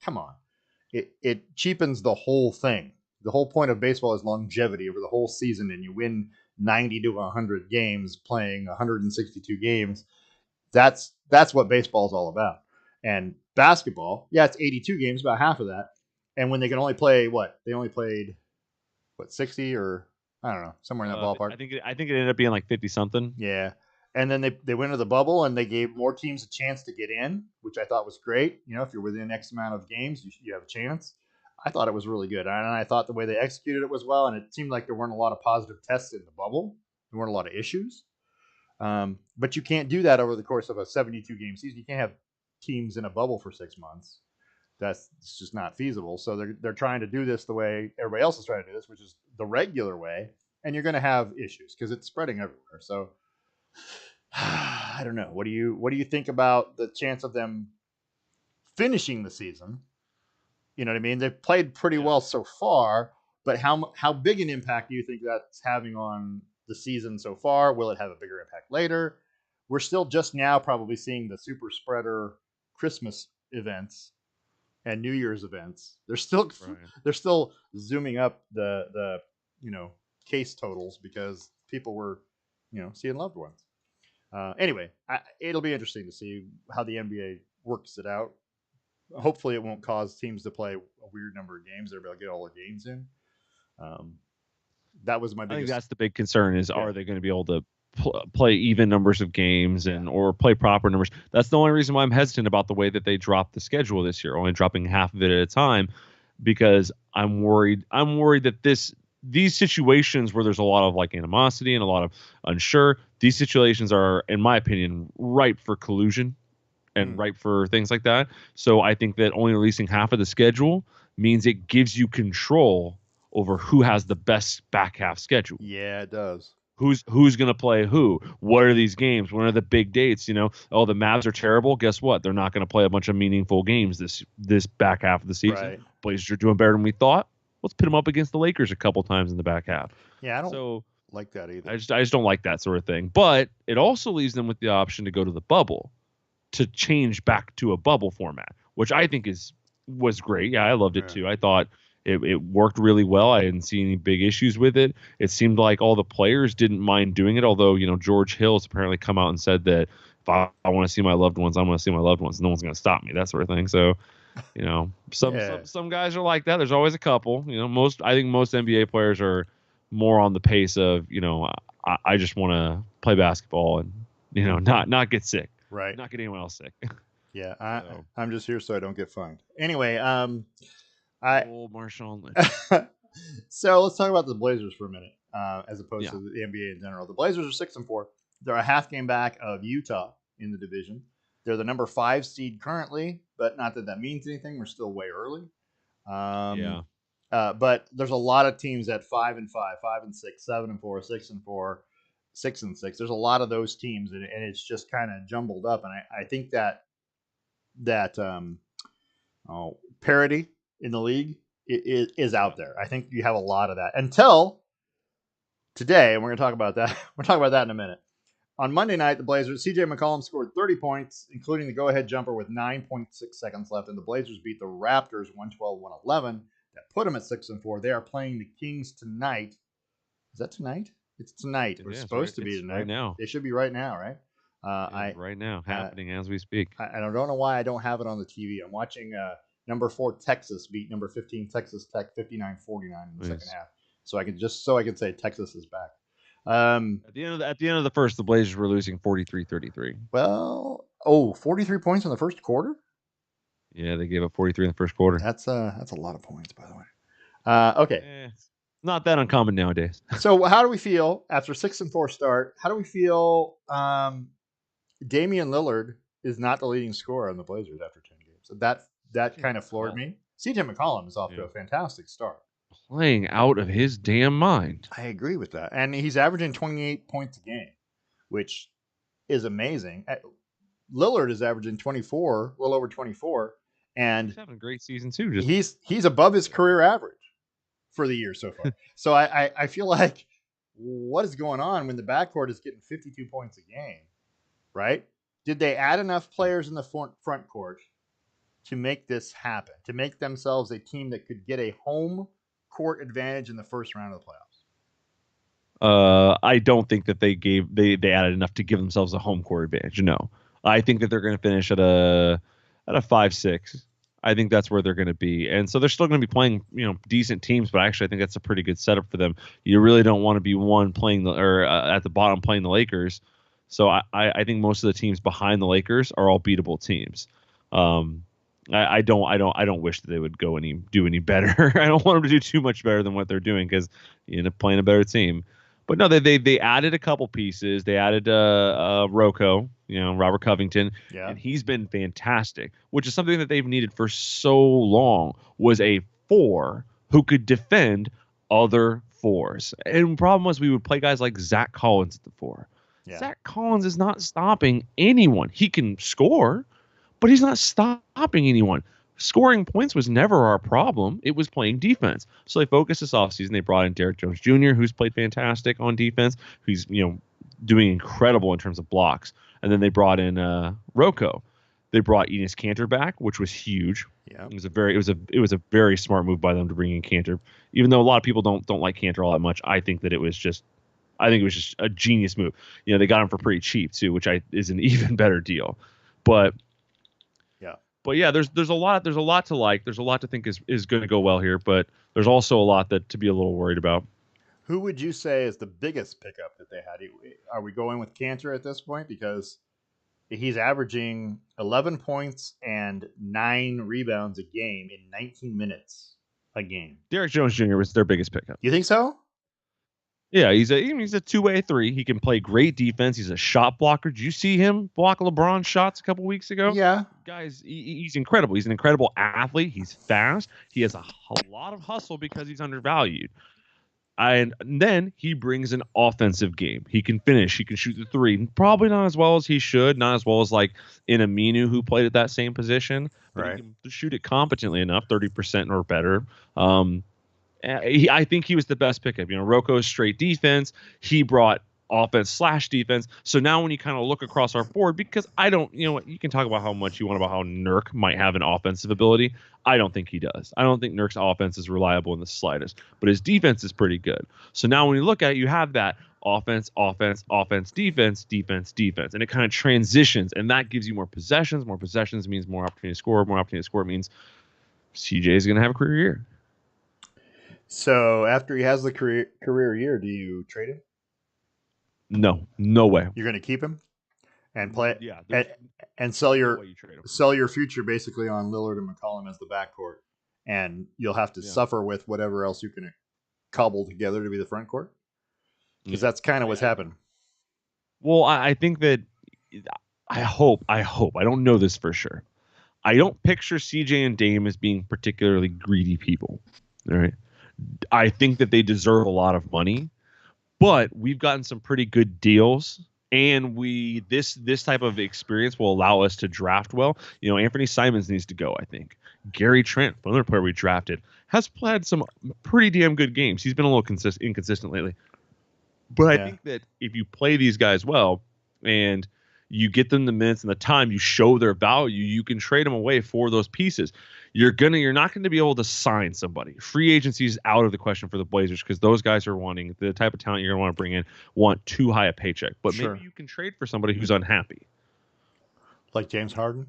A: come on. It cheapens the whole thing. The whole point of baseball is longevity over the whole season, and you win 90 to 100 games playing 162 games. That's what baseball is all about. And basketball, yeah, it's 82 games, about half of that. And when they can only play what? They only played what 60 or I don't know, somewhere in that ballpark.
B: I think it ended up being like 50 something.
A: Yeah. And then they went to the bubble and they gave more teams a chance to get in, which I thought was great. You know, if you're within X amount of games, you have a chance. I thought it was really good. And I thought the way they executed it was well. And it seemed like there weren't a lot of positive tests in the bubble. There weren't a lot of issues. But you can't do that over the course of a 72 game season. You can't have teams in a bubble for 6 months. It's just not feasible. So they're trying to do this the way everybody else is trying to do this, which is the regular way. And you're going to have issues because it's spreading everywhere. So I don't know. What do you think about the chance of them finishing the season? You know what I mean? They've played pretty
B: Yeah.
A: well so far, but how big an impact do you think that's having on the season so far? Will it have a bigger impact later? We're still just now probably seeing the super spreader Christmas events and New Year's events.
B: Right.
A: they're still zooming up the you know case totals because people were seeing loved ones. Anyway, it'll be interesting to see how the NBA works it out. Hopefully, it won't cause teams to play a weird number of games. They'll be able to get all their games in. Um, that was my
B: I think
A: biggest.
B: that's the big concern is
A: Yeah,
B: are they going to be able to play even numbers of games
A: yeah,
B: and or play proper numbers? That's the only reason why I'm hesitant about the way that they dropped the schedule this year, only dropping half of it at a time, because I'm worried. I'm worried that these situations where there's a lot of like animosity and a lot of unsure, these situations are, in my opinion, ripe for collusion and
A: mm,
B: ripe for things like that. So I think that only releasing half of the schedule means it gives you control over who has the best back half schedule.
A: yeah, it does.
B: Who's going to play who? What are these games? When are the big dates? You know, oh, the Mavs are terrible. Guess what? They're not going to play a bunch of meaningful games this back half of the season.
A: Right.
B: Blazers are doing better than we thought. Let's pit them up against the Lakers a couple times in the back half.
A: Yeah, I don't
B: So
A: like that either.
B: I just don't like that sort of thing. But it also leaves them with the option to go to the bubble, to change back to a bubble format, which I think was great. Yeah, I loved it
A: Yeah.
B: too. I thought it worked really well. I didn't see any big issues with it. It seemed like all the players didn't mind doing it, although, George Hill's apparently come out and said that if I want to see my loved ones, I'm going to see my loved ones. No one's going to stop me, that sort of thing. So, some
A: Yeah.
B: some guys are like that. There's always a couple. I think most NBA players are more on the pace of, I just want to play basketball and, not get sick,
A: Right.
B: not get anyone else sick.
A: Yeah.
B: So,
A: I'm just here so I don't get fined. Anyway, I
B: old Marshawn Lynch.
A: so let's talk about the Blazers for a minute, as opposed
B: Yeah.
A: to the NBA in general. The Blazers are 6-4. They're a half game back of Utah in the division. They're the number 5 seed currently, but not that means anything. We're still way early. Um,
B: Yeah.
A: but there's a lot of teams at 5-5, 5-6, 7-4, 6-4, 6-6. There's a lot of those teams, and it's just kind of jumbled up. And I think that parity in the league is
B: Yeah.
A: out there. I think you have a lot of that until today, and we're going to talk about that. We're talking about that in a minute. On Monday night, the Blazers, CJ McCollum scored 30 points, including the go-ahead jumper with 9.6 seconds left, and the Blazers beat the Raptors 112-111. That put them at 6-4. They are playing the Kings tonight. Is that tonight? It's tonight. It was
B: Yeah, it's
A: supposed
B: right.
A: to be
B: It's right
A: tonight.
B: now.
A: It should be right now, right?
B: It is
A: I
B: right now,
A: uh,
B: happening as we speak.
A: I don't know why I don't have it on the TV. I'm watching number 4 Texas beat number 15 Texas Tech 59-49 in the second
B: Nice.
A: half. So I can say Texas is back. Um,
B: At the end of the first, the Blazers were losing 43-33.
A: well, 43 points in the first quarter.
B: Yeah, they gave up 43 in the first quarter.
A: That's a lot of points, by the way. Okay,
B: It's not that uncommon nowadays.
A: so how do we feel after 6-4 start? How do we feel? Damian Lillard is not the leading scorer on the Blazers after 10 games. So that
B: CJ
A: kind of floored
B: McCollum,
A: me. CJ McCollum is off to
B: yeah,
A: a fantastic start.
B: playing out of his damn mind.
A: I agree with that. And he's averaging 28 points a game, which is amazing. Lillard is averaging 24, a little over 24,
B: He's
A: and
B: having a great season too. Just
A: he's above his career average for the year so far. So I feel like what is going on when the backcourt is getting 52 points a game, right? Did they add enough players in the front court to make this happen, to make themselves a team that could get a home court advantage in the first round of the playoffs?
B: I don't think that they added enough to give themselves a home court advantage. No, I think that they're going to finish at a 5-6. I think that's where they're going to be, and so they're still going to be playing decent teams. But actually, I think that's a pretty good setup for them. You really don't want to be playing at the bottom playing the Lakers. So I think most of the teams behind the Lakers are all beatable teams. I don't wish that they would do any better. I don't want them to do too much better than what they're doing because you end up playing a better team. But no, they added a couple pieces. They added Rocco, Robert Covington,
A: Yeah.
B: and he's been fantastic, which is something that they've needed for so long. Was a 4 who could defend other 4s. And the problem was we would play guys like Zach Collins at the 4.
A: Yeah.
B: Zach Collins is not stopping anyone. He can score, but he's not stopping anyone. Scoring points was never our problem. It was playing defense. So they focused this offseason. They brought in Derek Jones Jr., who's played fantastic on defense, who's doing incredible in terms of blocks. And then they brought in Rocco. They brought Enes Kanter back, which was huge.
A: Yeah.
B: It was a very smart move by them to bring in Kanter. Even though a lot of people don't like Kanter all that much, I think it was just a genius move. They got him for pretty cheap too, which is an even better deal. But yeah, there's a lot to like. There's a lot to think is going to go well here, but there's also a lot to be a little worried about.
A: Who would you say is the biggest pickup that they had? Are we going with Kanter at this point because he's averaging 11 points and 9 rebounds a game in 19 minutes a game?
B: Derek Jones Jr. was their biggest pickup.
A: You think so?
B: Yeah, he's a two-way 3. He can play great defense. He's a shot blocker. Did you see him block LeBron's shots a couple weeks ago?
A: Yeah.
B: Guys, he's incredible. He's an incredible athlete. He's fast. He has a lot of hustle because he's undervalued. And then he brings an offensive game. He can finish. He can shoot the 3. Probably not as well as he should. Not as well as like Aminu, who played at that same position. But
A: right.
B: He can shoot it competently enough, 30% or better. I think he was the best pickup. Rocco's straight defense. He brought offense/defense. So now when you kind of look across our board, because I don't, you can talk about how much you want about how Nurk might have an offensive ability. I don't think he does. I don't think Nurk's offense is reliable in the slightest, but his defense is pretty good. So now when you look at it, you have that offense, defense, and it kind of transitions, and that gives you more possessions. More possessions means more opportunity to score. More opportunity to score means CJ is going to have a career year.
A: So after he has the career year, do you trade him?
B: No way.
A: You're going to keep him and play,
B: yeah,
A: and sell your
B: you
A: future basically on Lillard and McCollum as the backcourt, and you'll have to suffer with whatever else you can cobble together to be the front court, because that's kind of what's happened.
B: Well, I think that I hope I don't know this for sure. I don't picture CJ and Dame as being particularly greedy people. All right. I think that they deserve a lot of money, but we've gotten some pretty good deals, and this type of experience will allow us to draft well. Anthony Simons needs to go, I think. Gary Trent, another player we drafted, has played some pretty damn good games. He's been a little inconsistent lately. But I think that if you play these guys well and you get them the minutes and the time, you show their value, you can trade them away for those pieces. You're not going to be able to sign somebody. Free agency is out of the question for the Blazers because those guys are wanting the type of talent you're going to want to bring in, want too high a paycheck. But
A: Sure.
B: maybe you can trade for somebody who's unhappy,
A: Like James Harden.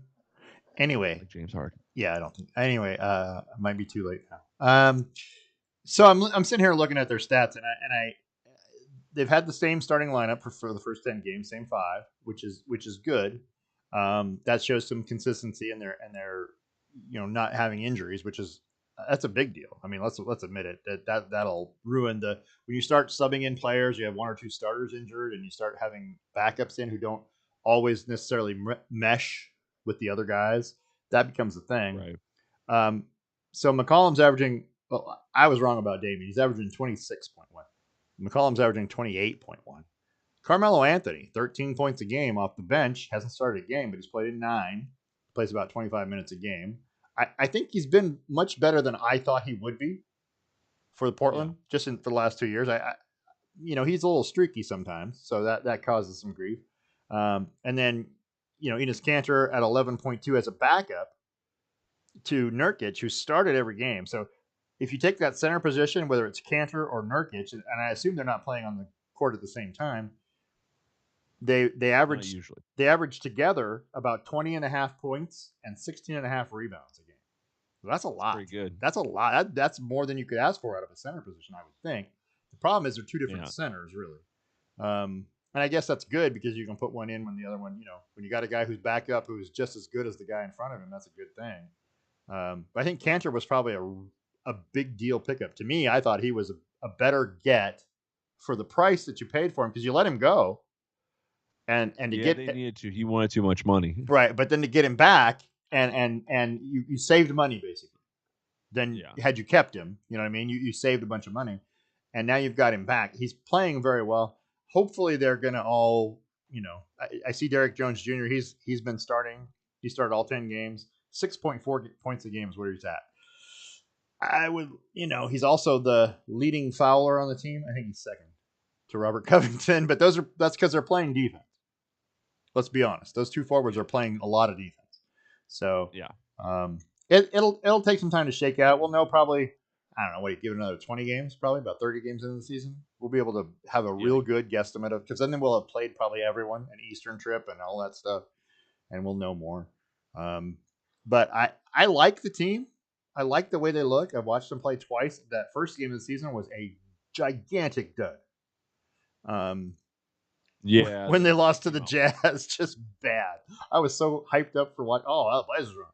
A: Anyway,
B: like James Harden.
A: yeah, I don't think. Anyway, it might be too late now. So I'm sitting here looking at their stats, and I they've had the same starting lineup for the first 10 games, same five, which is good. That shows some consistency in their not having injuries, which is that's a big deal. I mean, let's admit it that'll ruin the when you start subbing in players. You have one or two starters injured, and you start having backups in who don't always necessarily mesh with the other guys. That becomes a thing.
B: Right.
A: So McCollum's averaging. Well, I was wrong about Damian. He's averaging 26.1. McCollum's averaging 28.1. Carmelo Anthony, 13 points a game off the bench. Hasn't started a game, but he's played in 9. Plays about 25 minutes a game. I think he's been much better than I thought he would be for the Portland, just for the last 2 years. He's a little streaky sometimes, so that causes some grief. And then, Enes Kanter at 11.2 as a backup to Nurkic, who started every game. So if you take that center position, whether it's Kanter or Nurkic, and I assume they're not playing on the court at the same time, they average together about 20 and a half points and 16 and a half rebounds a game. So that's a lot.
B: Pretty good.
A: That's a lot. That's more than you could ask for out of a center position, I would think. The problem is they're two different centers, really. And I guess that's good because you can put one in when the other one, when you got a guy who's back up who's just as good as the guy in front of him, that's a good thing. But I think Kanter was probably a big deal pickup. To me, I thought he was a better get for the price that you paid for him because you let him go. And to get
B: they needed to. He wanted too much money.
A: Right, but then to get him back and you saved money basically. Then had you kept him, you know what I mean? You saved a bunch of money. And now you've got him back. He's playing very well. Hopefully they're gonna all, I see Derek Jones Jr. He's been starting. He started all 10 games. 6.4 points a game is where he's at. I would, he's also the leading fouler on the team. I think he's second to Robert Covington, but that's because they're playing defense. Let's be honest; those two forwards are playing a lot of defense. So it'll take some time to shake out. We'll know probably. I don't know. Wait, give it another 20 games, probably about 30 games into the season. We'll be able to have a real good guesstimate of because then we'll have played probably everyone, an Eastern trip and all that stuff, and we'll know more. But I like the team. I like the way they look. I've watched them play twice. That first game of the season was a gigantic dud. When they lost to the Jazz, just bad. I was so hyped up for what? Oh, Blazers run.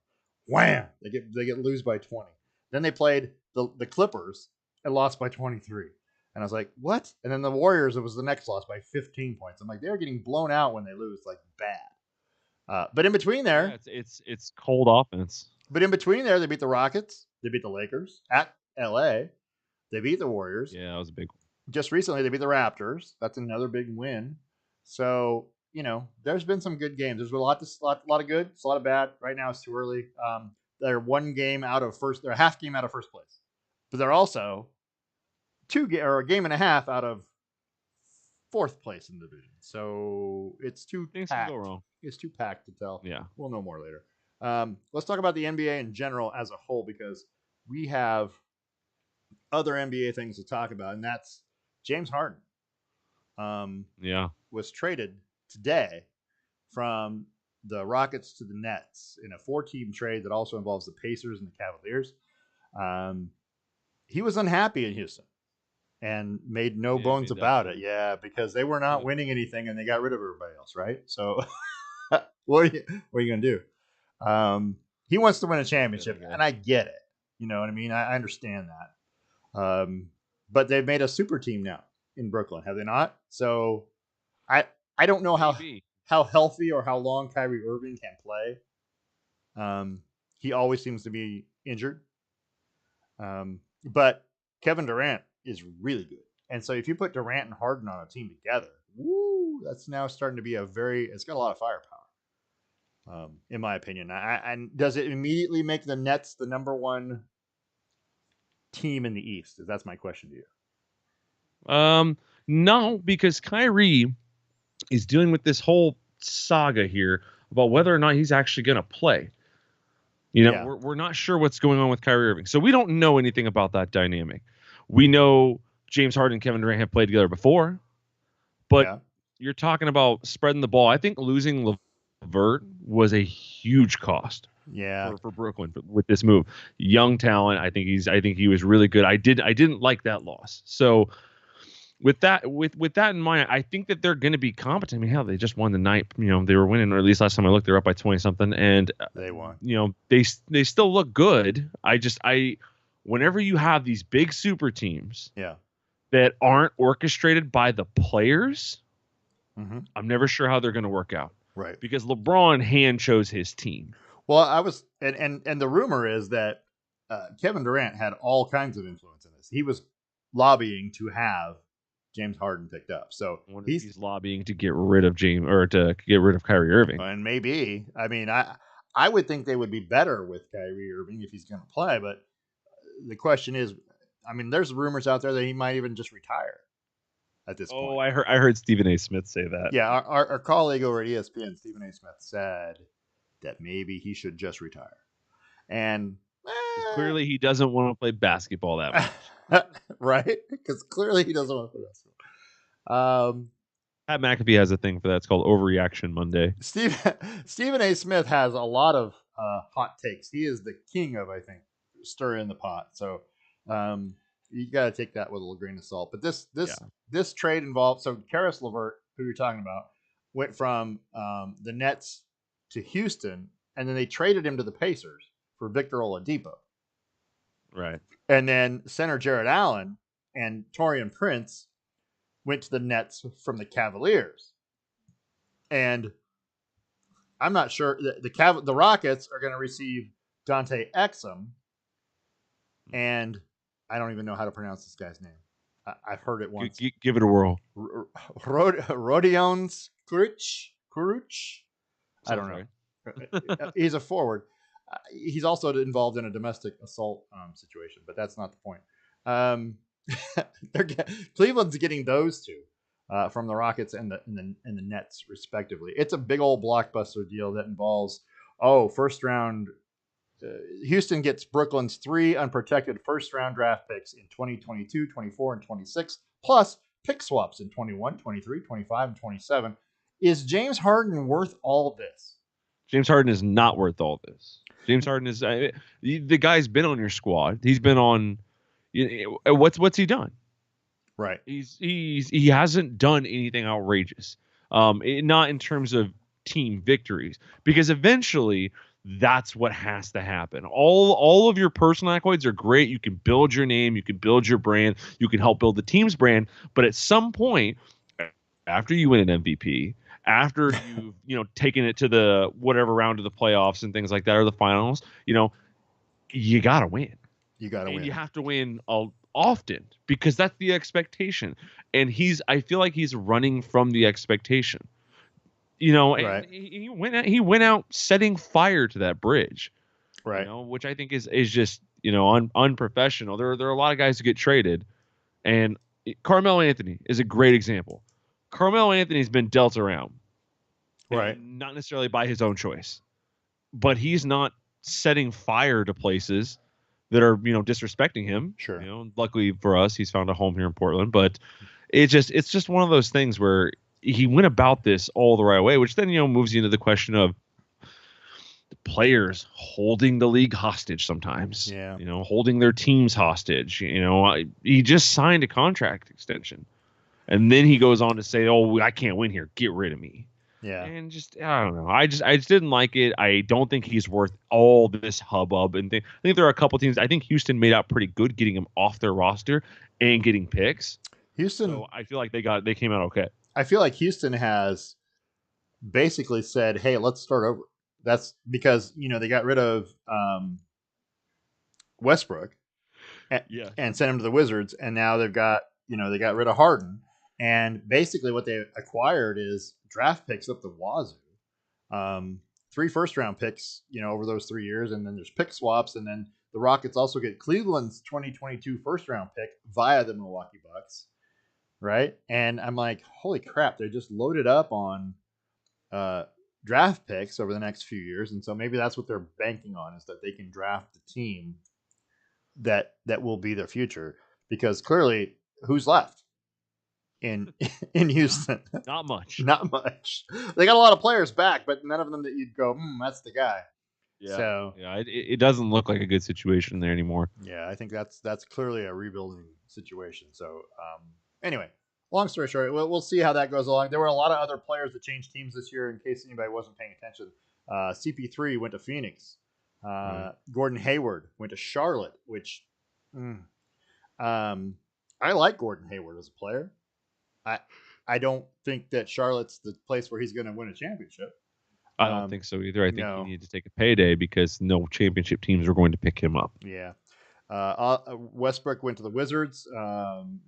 A: Wham! They get lose by 20. Then they played the Clippers and lost by 23. And I was like, what? And then the Warriors, it was the next loss by 15 points. I'm like, they're getting blown out when they lose, like bad. But in between there,
B: it's cold offense.
A: But in between there, they beat the Rockets, they beat the Lakers at LA, they beat the Warriors.
B: Yeah, that was a big one.
A: Just recently, they beat the Raptors. That's another big win. So there's been some good games. There's a lot of good, it's a lot of bad. Right now, it's too early. They're one game out of first. They're a half game out of first place, but they're also a game and a half out of fourth place in the division. So it's too
B: Things
A: packed.
B: can go wrong.
A: It's too packed to tell.
B: Yeah,
A: we'll know more later. Let's talk about the NBA in general as a whole because we have other NBA things to talk about, and that's James Harden. Was traded today from the Rockets to the Nets in a 4-team trade that also involves the Pacers and the Cavaliers. He was unhappy in Houston and made no bones about it. Yeah, because they were not winning anything and they got rid of everybody else, right? So what are you going to do? He wants to win a championship, and I get it. You know what I mean? I understand that. But they've made a super team now in Brooklyn, have they not? So I don't know how healthy or how long Kyrie Irving can play. He always seems to be injured. But Kevin Durant is really good. And so if you put Durant and Harden on a team together, that's now starting to be it's got a lot of firepower. In my opinion. And does it immediately make the Nets the number one team in the East? That's my question to you.
B: No, because Kyrie is dealing with this whole saga here about whether or not he's actually going to play. You know,
A: Yeah.
B: we're not sure what's going on with Kyrie Irving. So we don't know anything about that dynamic. We know James Harden and Kevin Durant have played together before, but
A: Yeah.
B: you're talking about spreading the ball. I think losing LeVert was a huge cost
A: Yeah.
B: for Brooklyn with this move. Young talent. I think he was really good. I didn't like that loss. So with that in mind, I think that they're going to be competent. I mean, hell, they just won the night. You know, they were winning, or at least last time I looked, they were up by 20 something, and
A: They won.
B: you know, they still look good. Whenever you have these big super teams,
A: Yeah.
B: that aren't orchestrated by the players,
A: Mm-hmm.
B: I'm never sure how they're going to work out.
A: Right.
B: Because LeBron hand chose his team.
A: Well, I was, and the rumor is that Kevin Durant had all kinds of influence in this. He was lobbying to have James Harden picked up. So
B: I wonder if he's lobbying to get rid of Kyrie Irving.
A: And maybe, I mean, I would think they would be better with Kyrie Irving if he's going to play. But the question is, I mean, there's rumors out there that he might even just retire at this point.
B: I heard Stephen A. Smith say that.
A: Yeah, our colleague over at ESPN, Stephen A. Smith, said that maybe he should just retire. And
B: clearly he doesn't want to play basketball that much.
A: Right? Because clearly he doesn't want to play basketball.
B: Pat McAfee has a thing for that. It's called Overreaction Monday.
A: Stephen A. Smith has a lot of hot takes. He is the king of, I think, stirring the pot. So you got to take that with a little grain of salt. But this trade involved, so Karis LeVert, who you're talking about, went from the Nets to Houston, and then they traded him to the Pacers for Victor Oladipo.
B: Right.
A: And then center Jared Allen and Taurean Prince went to the Nets from the Cavaliers. And I'm not sure the Rockets are going to receive Dante Exum, and I don't even know how to pronounce this guy's name. I've heard it once.
B: Give it a whirl.
A: Rodion Kuruc. I don't know. He's a forward. He's also involved in a domestic assault situation, but that's not the point. Cleveland's getting those two from the Rockets and the Nets, respectively. It's a big old blockbuster deal that involves first round. Houston gets Brooklyn's 3 unprotected first round draft picks in 2022, 24, and 26, plus pick swaps in 21, 23, 25, and 27. Is James Harden worth all this?
B: James Harden is not worth all this. James Harden is the guy's been on your squad. He's been on. What's he done?
A: Right.
B: He hasn't done anything outrageous. Not in terms of team victories, because eventually that's what has to happen. All of your personal accolades are great. You can build your name, you can build your brand, you can help build the team's brand. But at some point, after you win an MVP, after you've taken it to the whatever round of the playoffs and things like that, or the finals, you gotta win.
A: You gotta win.
B: And you have to win often, because that's the expectation. And I feel like he's running from the expectation.
A: Right.
B: He went out setting fire to that bridge.
A: Right.
B: Which I think is just unprofessional. There are a lot of guys who get traded, and Carmelo Anthony is a great example. Carmelo Anthony's been dealt around,
A: right?
B: Not necessarily by his own choice, but he's not setting fire to places that are disrespecting him.
A: Sure.
B: Luckily for us, he's found a home here in Portland, but it's just one of those things where he went about this all the right way, which then moves you into the question of the players holding the league hostage sometimes.
A: Yeah.
B: Holding their teams hostage. He just signed a contract extension, and then he goes on to say, "Oh, I can't win here. Get rid of me."
A: Yeah.
B: And I don't know. I just didn't like it. I don't think he's worth all this hubbub and thing. I think there are a couple teams. I think Houston made out pretty good getting him off their roster and getting picks.
A: Houston.
B: So I feel like they came out okay.
A: I feel like Houston has basically said, "Hey, let's start over." That's because they got rid of Westbrook and sent him to the Wizards, and now they've got they got rid of Harden, and basically what they acquired is draft picks up the wazoo, 3 first-round picks over those 3 years, and then there's pick swaps, and then the Rockets also get Cleveland's 2022 first-round pick via the Milwaukee Bucks, right? And I'm like, holy crap, they just loaded up on draft picks over the next few years, and so maybe that's what they're banking on, is that they can draft a team that will be their future. Because clearly, who's left in in Houston?
B: Not much.
A: Not much. They got a lot of players back, but none of them that you'd go, that's the guy.
B: Yeah.
A: So
B: yeah, it doesn't look like a good situation there anymore.
A: yeah, I think that's clearly a rebuilding situation. So anyway, long story short, we'll see how that goes along. There were a lot of other players that changed teams this year. In case anybody wasn't paying attention, CP3 went to Phoenix.
B: Right.
A: Gordon Hayward went to Charlotte, which I like Gordon Hayward as a player. I don't think that Charlotte's the place where he's going to win a championship.
B: I don't think so either. I think
A: no.
B: he needed to take a payday because no championship teams were going to pick him up.
A: Yeah. Westbrook went to the Wizards.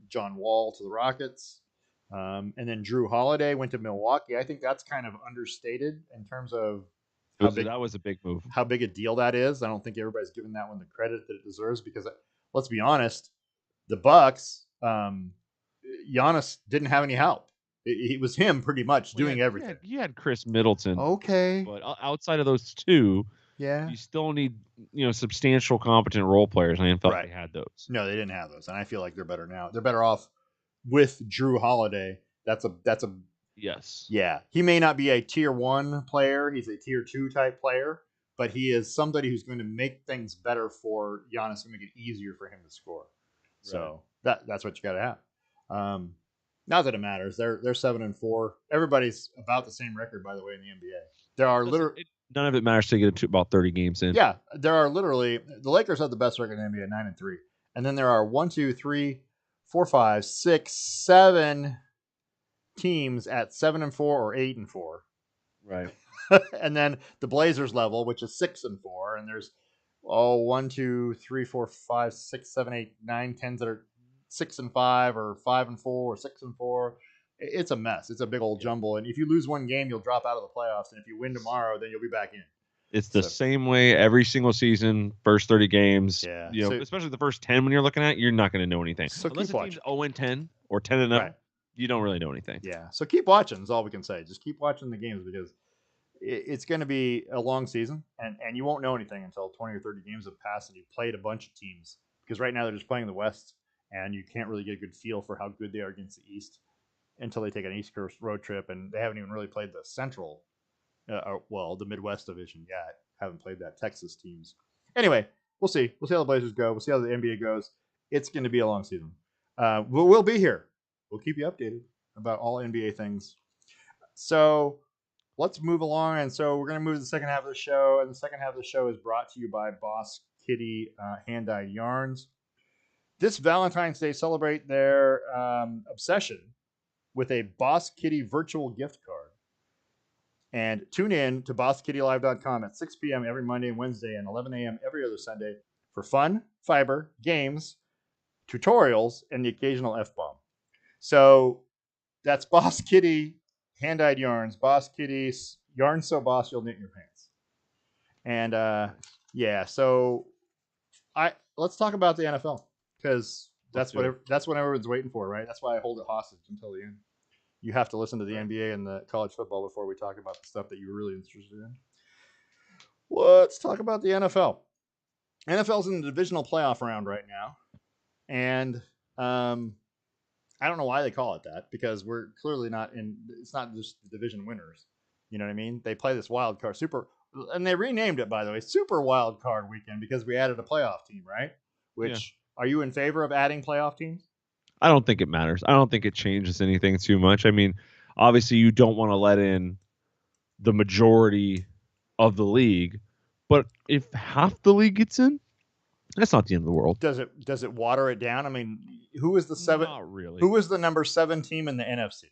A: John Wall to the Rockets. And then Drew Holiday went to Milwaukee. I think that's kind of understated in terms of
B: that was a big move.
A: How big a deal that is. I don't think everybody's giving that one the credit that it deserves, because let's be honest, the Bucks, Giannis didn't have any help. It was him pretty much doing everything.
B: You had Chris Middleton.
A: Okay.
B: But outside of those two,
A: yeah,
B: you still need substantial, competent role players. And I didn't feel like they had those.
A: No, they didn't have those, and I feel like they're better now. They're better off with Drew Holiday. That's a
B: yes.
A: Yeah, he may not be a tier 1 player. He's a tier 2 type player, but he is somebody who's going to make things better for Giannis and make it easier for him to score. Right. So that's what you got to have. Not that it matters. They're 7-4. Everybody's about the same record, by the way, in the NBA. There are literally
B: none of it matters to get to about 30 games in.
A: Yeah, there are literally the Lakers have the best record in the NBA, 9-3, and then there are 1, 2, 3, 4, 5, 6, 7 teams at 7-4 or 8-4.
B: Right.
A: And then the Blazers level, which is 6-4, and there's 1, 2, 3, 4, 5, 6, 7, 8, 9, 10s that are 6-5 or 5-4 or 6-4. It's a mess. It's a big old jumble. And if you lose one game, you'll drop out of the playoffs. And if you win tomorrow, then you'll be back in.
B: It's the same way every single season, first 30 games.
A: Yeah.
B: Especially the first 10 when you're looking at, you're not going to know anything.
A: So
B: unless
A: keep watching.
B: 0-10 or 10-0, you don't really know anything.
A: Yeah. So keep watching is all we can say. Just keep watching the games, because it's going to be a long season, and you won't know anything until 20 or 30 games have passed and you've played a bunch of teams. Because right now they're just playing the West, and you can't really get a good feel for how good they are against the East until they take an East Coast road trip, and they haven't even really played the Central, the Midwest division yet. Haven't played that Texas teams. Anyway, we'll see. We'll see how the Blazers go. We'll see how the NBA goes. It's going to be a long season. We'll be here. We'll keep you updated about all NBA things. So let's move along. And so we're going to move to the second half of the show. And the second half of the show is brought to you by Boss Kitty Hand-Dyed Yarns. This Valentine's Day, celebrate their obsession with a Boss Kitty virtual gift card. And tune in to BossKittyLive.com at 6 p.m. every Monday and Wednesday and 11 a.m. every other Sunday for fun, fiber, games, tutorials, and the occasional F-bomb. So that's Boss Kitty Hand-Dyed Yarns. Boss Kitty's yarn so boss you'll knit your pants. And so let's talk about the NFL, because that's what everyone's waiting for, right? That's why I hold it hostage until the end. You have to listen to the NBA and the college football before we talk about the stuff that you're really interested in. Let's talk about the NFL. NFL's in the divisional playoff round right now. And I don't know why they call it that, because we're clearly not in. It's not just the division winners. You know what I mean? They play this wild card and they renamed it, by the way, Super Wild Card Weekend, because we added a playoff team, right? Which, are you in favor of adding playoff teams?
B: I don't think it matters. I don't think it changes anything too much. I mean, obviously you don't want to let in the majority of the league, but if half the league gets in, that's not the end of the world.
A: Does it water it down? I mean, who is the seven?
B: Not really.
A: Who was the number 7 team in the NFC?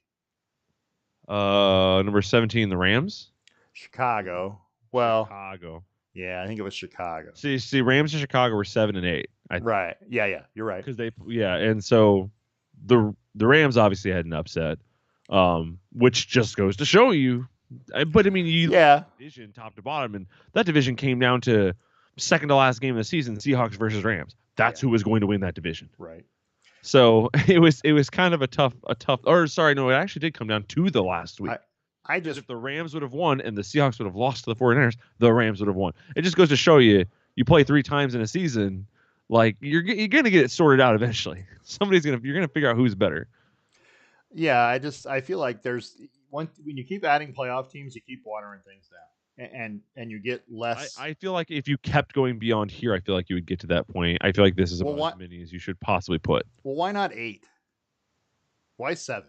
B: Number 17, the Rams.
A: Chicago. Well,
B: Chicago.
A: Yeah, I think it was Chicago.
B: See, Rams and Chicago were 7 and 8.
A: Right. Yeah, you're right.
B: Because and so the Rams obviously had an upset, which just goes to show you. But I mean, division top to bottom, and that division came down to second to last game of the season, Seahawks versus Rams. That's who was going to win that division.
A: Right. So
B: it was kind of a tough. Or sorry, no, it actually did come down to the last week.
A: I
B: Because
A: just
B: if the Rams would have won and the Seahawks would have lost to the 49ers, the Rams would have won. It just goes to show you, you play 3 times in a season, like you're gonna get it sorted out eventually. You're gonna figure out who's better.
A: yeah, I feel like there's when you keep adding playoff teams, you keep watering things down, and you get less.
B: I feel like if you kept going beyond here, I feel like you would get to that point. I feel like this is
A: Well,
B: about as
A: what?
B: many as you should possibly put.
A: Well, why not 8? Why 7?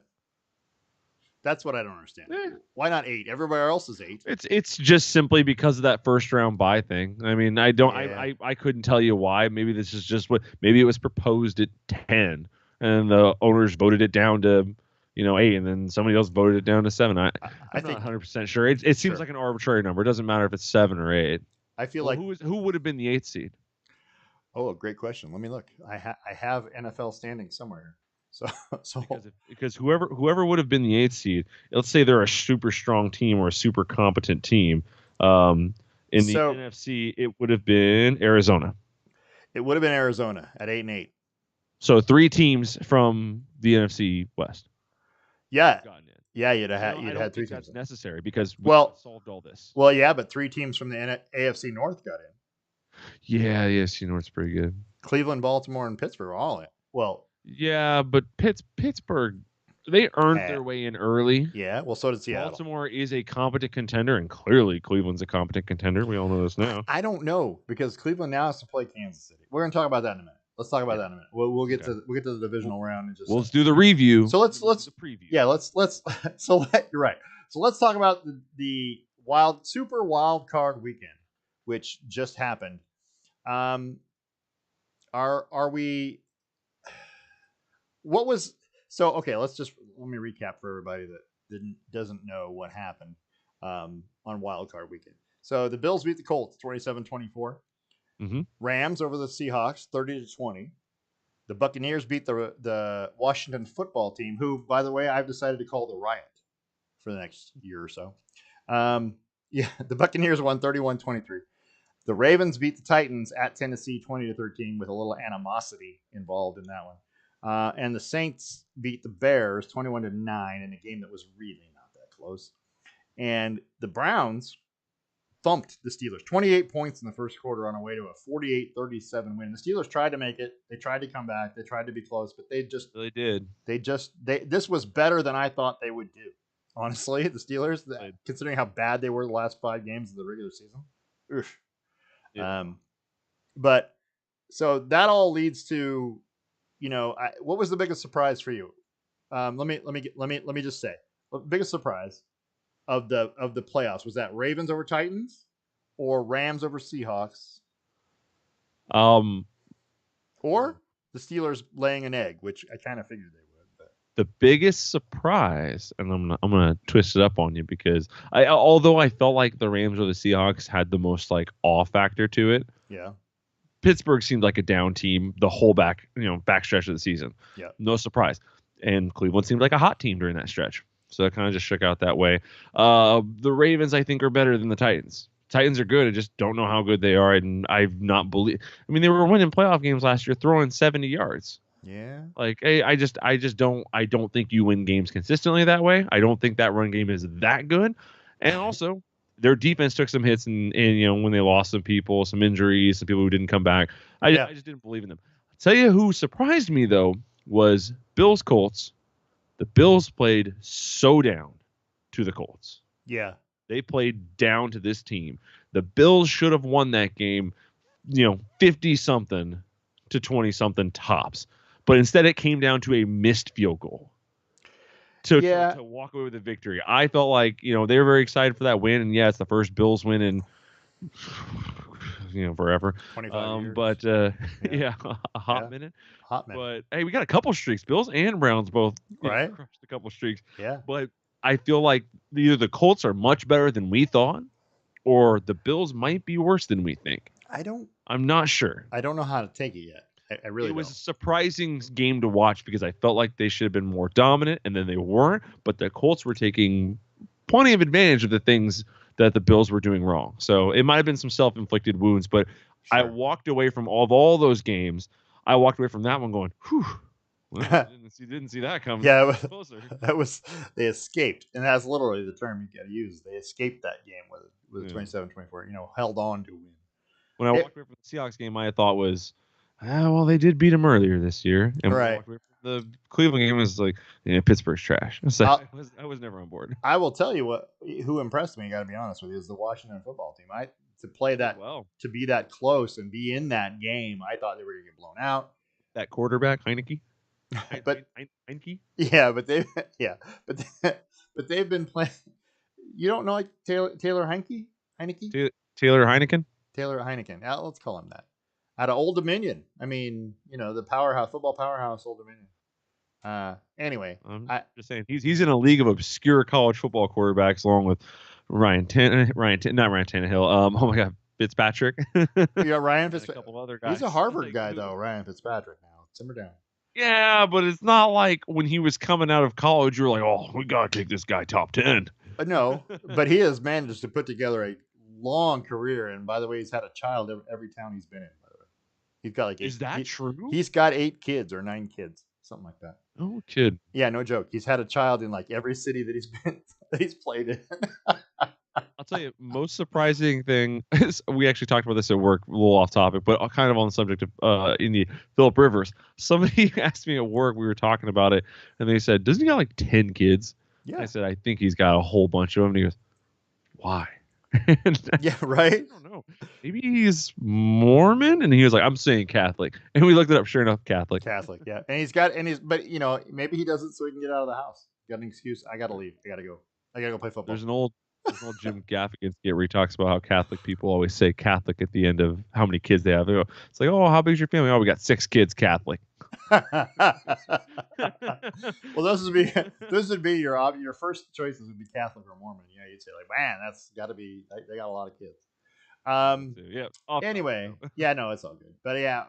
A: That's what I don't understand.
B: Eh,
A: Why not 8? Everybody else is 8.
B: it's just simply because of that first round bye thing. I mean, I don't
A: Yeah.
B: I couldn't tell you why. Maybe this is just what maybe it was proposed at 10 and the owners voted it down to 8, and then somebody else voted it down to 7. I'm
A: think
B: not 100% sure. It seems
A: Sure.
B: like an arbitrary number. It doesn't matter if it's 7 or 8.
A: I feel
B: Well,
A: like
B: who would have been the 8th seed?
A: oh, great question. Let me look. I have NFL standings somewhere. So
B: Because whoever would have been the 8th seed, let's say they're a super strong team or a super competent team. In the
A: So-
B: NFC, it would have been Arizona.
A: it would have been Arizona at 8-8.
B: So 3 teams from the NFC West
A: Yeah.
B: gotten in.
A: Yeah, you'd
B: I
A: have
B: don't
A: had 3
B: think that's
A: teams.
B: necessary because we
A: Well-
B: solved all this.
A: Well, yeah, but 3 teams from the AFC North got in.
B: Yeah, yes, it's pretty good.
A: Cleveland, Baltimore, and Pittsburgh are all in. Well,
B: Yeah, but Pittsburgh, they earned
A: Eh.
B: their way in early.
A: yeah. Well, so did Seattle.
B: Baltimore is a competent contender, and clearly Cleveland's a competent contender. We all know this now.
A: I don't know because Cleveland now has to play Kansas City. We're going to talk about that in a minute. Let's talk about that in a minute. We'll get
B: Okay.
A: to the divisional round in just.
B: Well, let's do the review.
A: So let's
B: the preview.
A: yeah let's you're right. So let's talk about the super wild card weekend, which just happened. Are we? What was so? Okay, let me recap for everybody that doesn't know what happened on wild card weekend. So the Bills beat the Colts 27-24.
B: Mhm.
A: Rams over the Seahawks 30-20. The Buccaneers beat the Washington football team, who, by the way, I've decided to call the Riot for the next year or so. Yeah, the Buccaneers won 31-23. The Ravens beat the Titans at Tennessee 20-13 with a little animosity involved in that one. And the Saints beat the Bears 21-9 in a game that was really not that close. And the Browns thumped the Steelers 28 points in the first quarter on a way to a 48-37 win. The Steelers tried to make it. They tried to come back. They tried to be close, but they
B: did.
A: This was better than I thought they would do. Honestly, the Steelers, considering how bad they were the last 5 games of the regular season. Oof.
B: Yeah.
A: But so that all leads to, what was the biggest surprise for you? Let me just say, the biggest surprise of the playoffs was that Ravens over Titans or Rams over Seahawks or the Steelers laying an egg, which I kind of figured they would. But
B: the biggest surprise, and I'm gonna twist it up on you because although I felt like the Rams or the Seahawks had the most like awe factor to it,
A: yeah,
B: Pittsburgh seemed like a down team the whole back stretch of the season.
A: Yeah,
B: no surprise, and Cleveland seemed like a hot team during that stretch. So it kind of just shook out that way. The Ravens, I think, are better than the Titans. Titans are good. I just don't know how good they are, and I've not believe. I mean, they were winning playoff games last year, throwing 70 yards.
A: Yeah.
B: Like, hey, I just don't. I don't think you win games consistently that way. I don't think that run game is that good, and also their defense took some hits, and when they lost some people, some injuries, some people who didn't come back. I just didn't believe in them. I'll tell you who surprised me though was Bills Colts. The Bills played so down to the Colts.
A: Yeah.
B: They played down to this team. The Bills should have won that game, 50-something to 20-something tops. But instead it came down to a missed field goal to walk away with a victory. I felt like, they were very excited for that win. And yeah, it's the first Bills win in forever.
A: 25 years.
B: But a hot minute.
A: Hot minute.
B: But hey, we got a couple streaks. Bills and Browns both
A: right
B: crushed a couple streaks.
A: Yeah.
B: But I feel like either the Colts are much better than we thought, or the Bills might be worse than we think. I'm not sure.
A: I don't know how to take it yet. I really
B: It was a surprising game to watch because I felt like they should have been more dominant, and then they weren't. But the Colts were taking plenty of advantage of the things that the Bills were doing wrong. So it might have been some self-inflicted wounds, but
A: Sure.
B: I walked away from all those games. I walked away from that one going, whew, Well, didn't see that coming.
A: Yeah,
B: Closer.
A: they escaped, and that's literally the term you got to use. They escaped that game with
B: Yeah.
A: 27-24. Held on to win.
B: When I walked away from the Seahawks game, my thought was, well, they did beat him earlier this year. And when I
A: Right.
B: walked away from the Cleveland game, it was like, Pittsburgh's trash. So I was never on board.
A: I will tell you who impressed me. Got to be honest with you, is the Washington football team. To play that
B: well,
A: to be that close and be in that game, I thought they were going to get blown out.
B: That quarterback Heineke,
A: but
B: Heineke,
A: yeah, but but they've been playing. You don't know like Taylor Heineke?
B: Taylor Heineken.
A: Taylor Heineken. Yeah, let's call him that. Out of Old Dominion. I mean, the football powerhouse, Old Dominion. Anyway,
B: I'm just saying he's in a league of obscure college football quarterbacks, along with not Ryan Tannehill. Oh my God, Fitzpatrick.
A: Yeah, Ryan Fitzpatrick.
B: A couple other guys.
A: He's a Harvard guy though, Ryan Fitzpatrick. Now simmer down.
B: Yeah, but it's not like when he was coming out of college, you were like, oh, we gotta take this guy top 10.
A: No, but he has managed to put together a long career, and by the way, he's had a child every town he's been in. By the way, he's got like 8.
B: Is that true?
A: He's got 8 kids or 9 kids, something like that.
B: Oh, kid.
A: Yeah, no joke. He's had a child in like every city that he's been that he's played in.
B: I'll tell you, most surprising thing is we actually talked about this at work, a little off topic, but kind of on the subject of Indy, Philip Rivers. Somebody asked me at work, we were talking about it, and they said, doesn't he got like 10 kids?
A: Yeah.
B: I said, I think he's got a whole bunch of them. And he goes, why?
A: Yeah, right.
B: I don't know. Maybe he's Mormon, and he was like, "I'm saying Catholic," and we looked it up. Sure enough, Catholic.
A: Catholic, yeah. But maybe he does it so he can get out of the house. Got an excuse? I gotta leave. I gotta go play football.
B: There's an old Jim Gaffigan skit where he talks about how Catholic people always say Catholic at the end of how many kids they have. They go, it's like, oh, how big's your family? Oh, we got 6 kids, Catholic.
A: Well, those would be your first choices would be Catholic or Mormon. Yeah, you'd say like, man, that's got to be they got a lot of kids.
B: Yeah.
A: Anyway, yeah, no, it's all good. But yeah,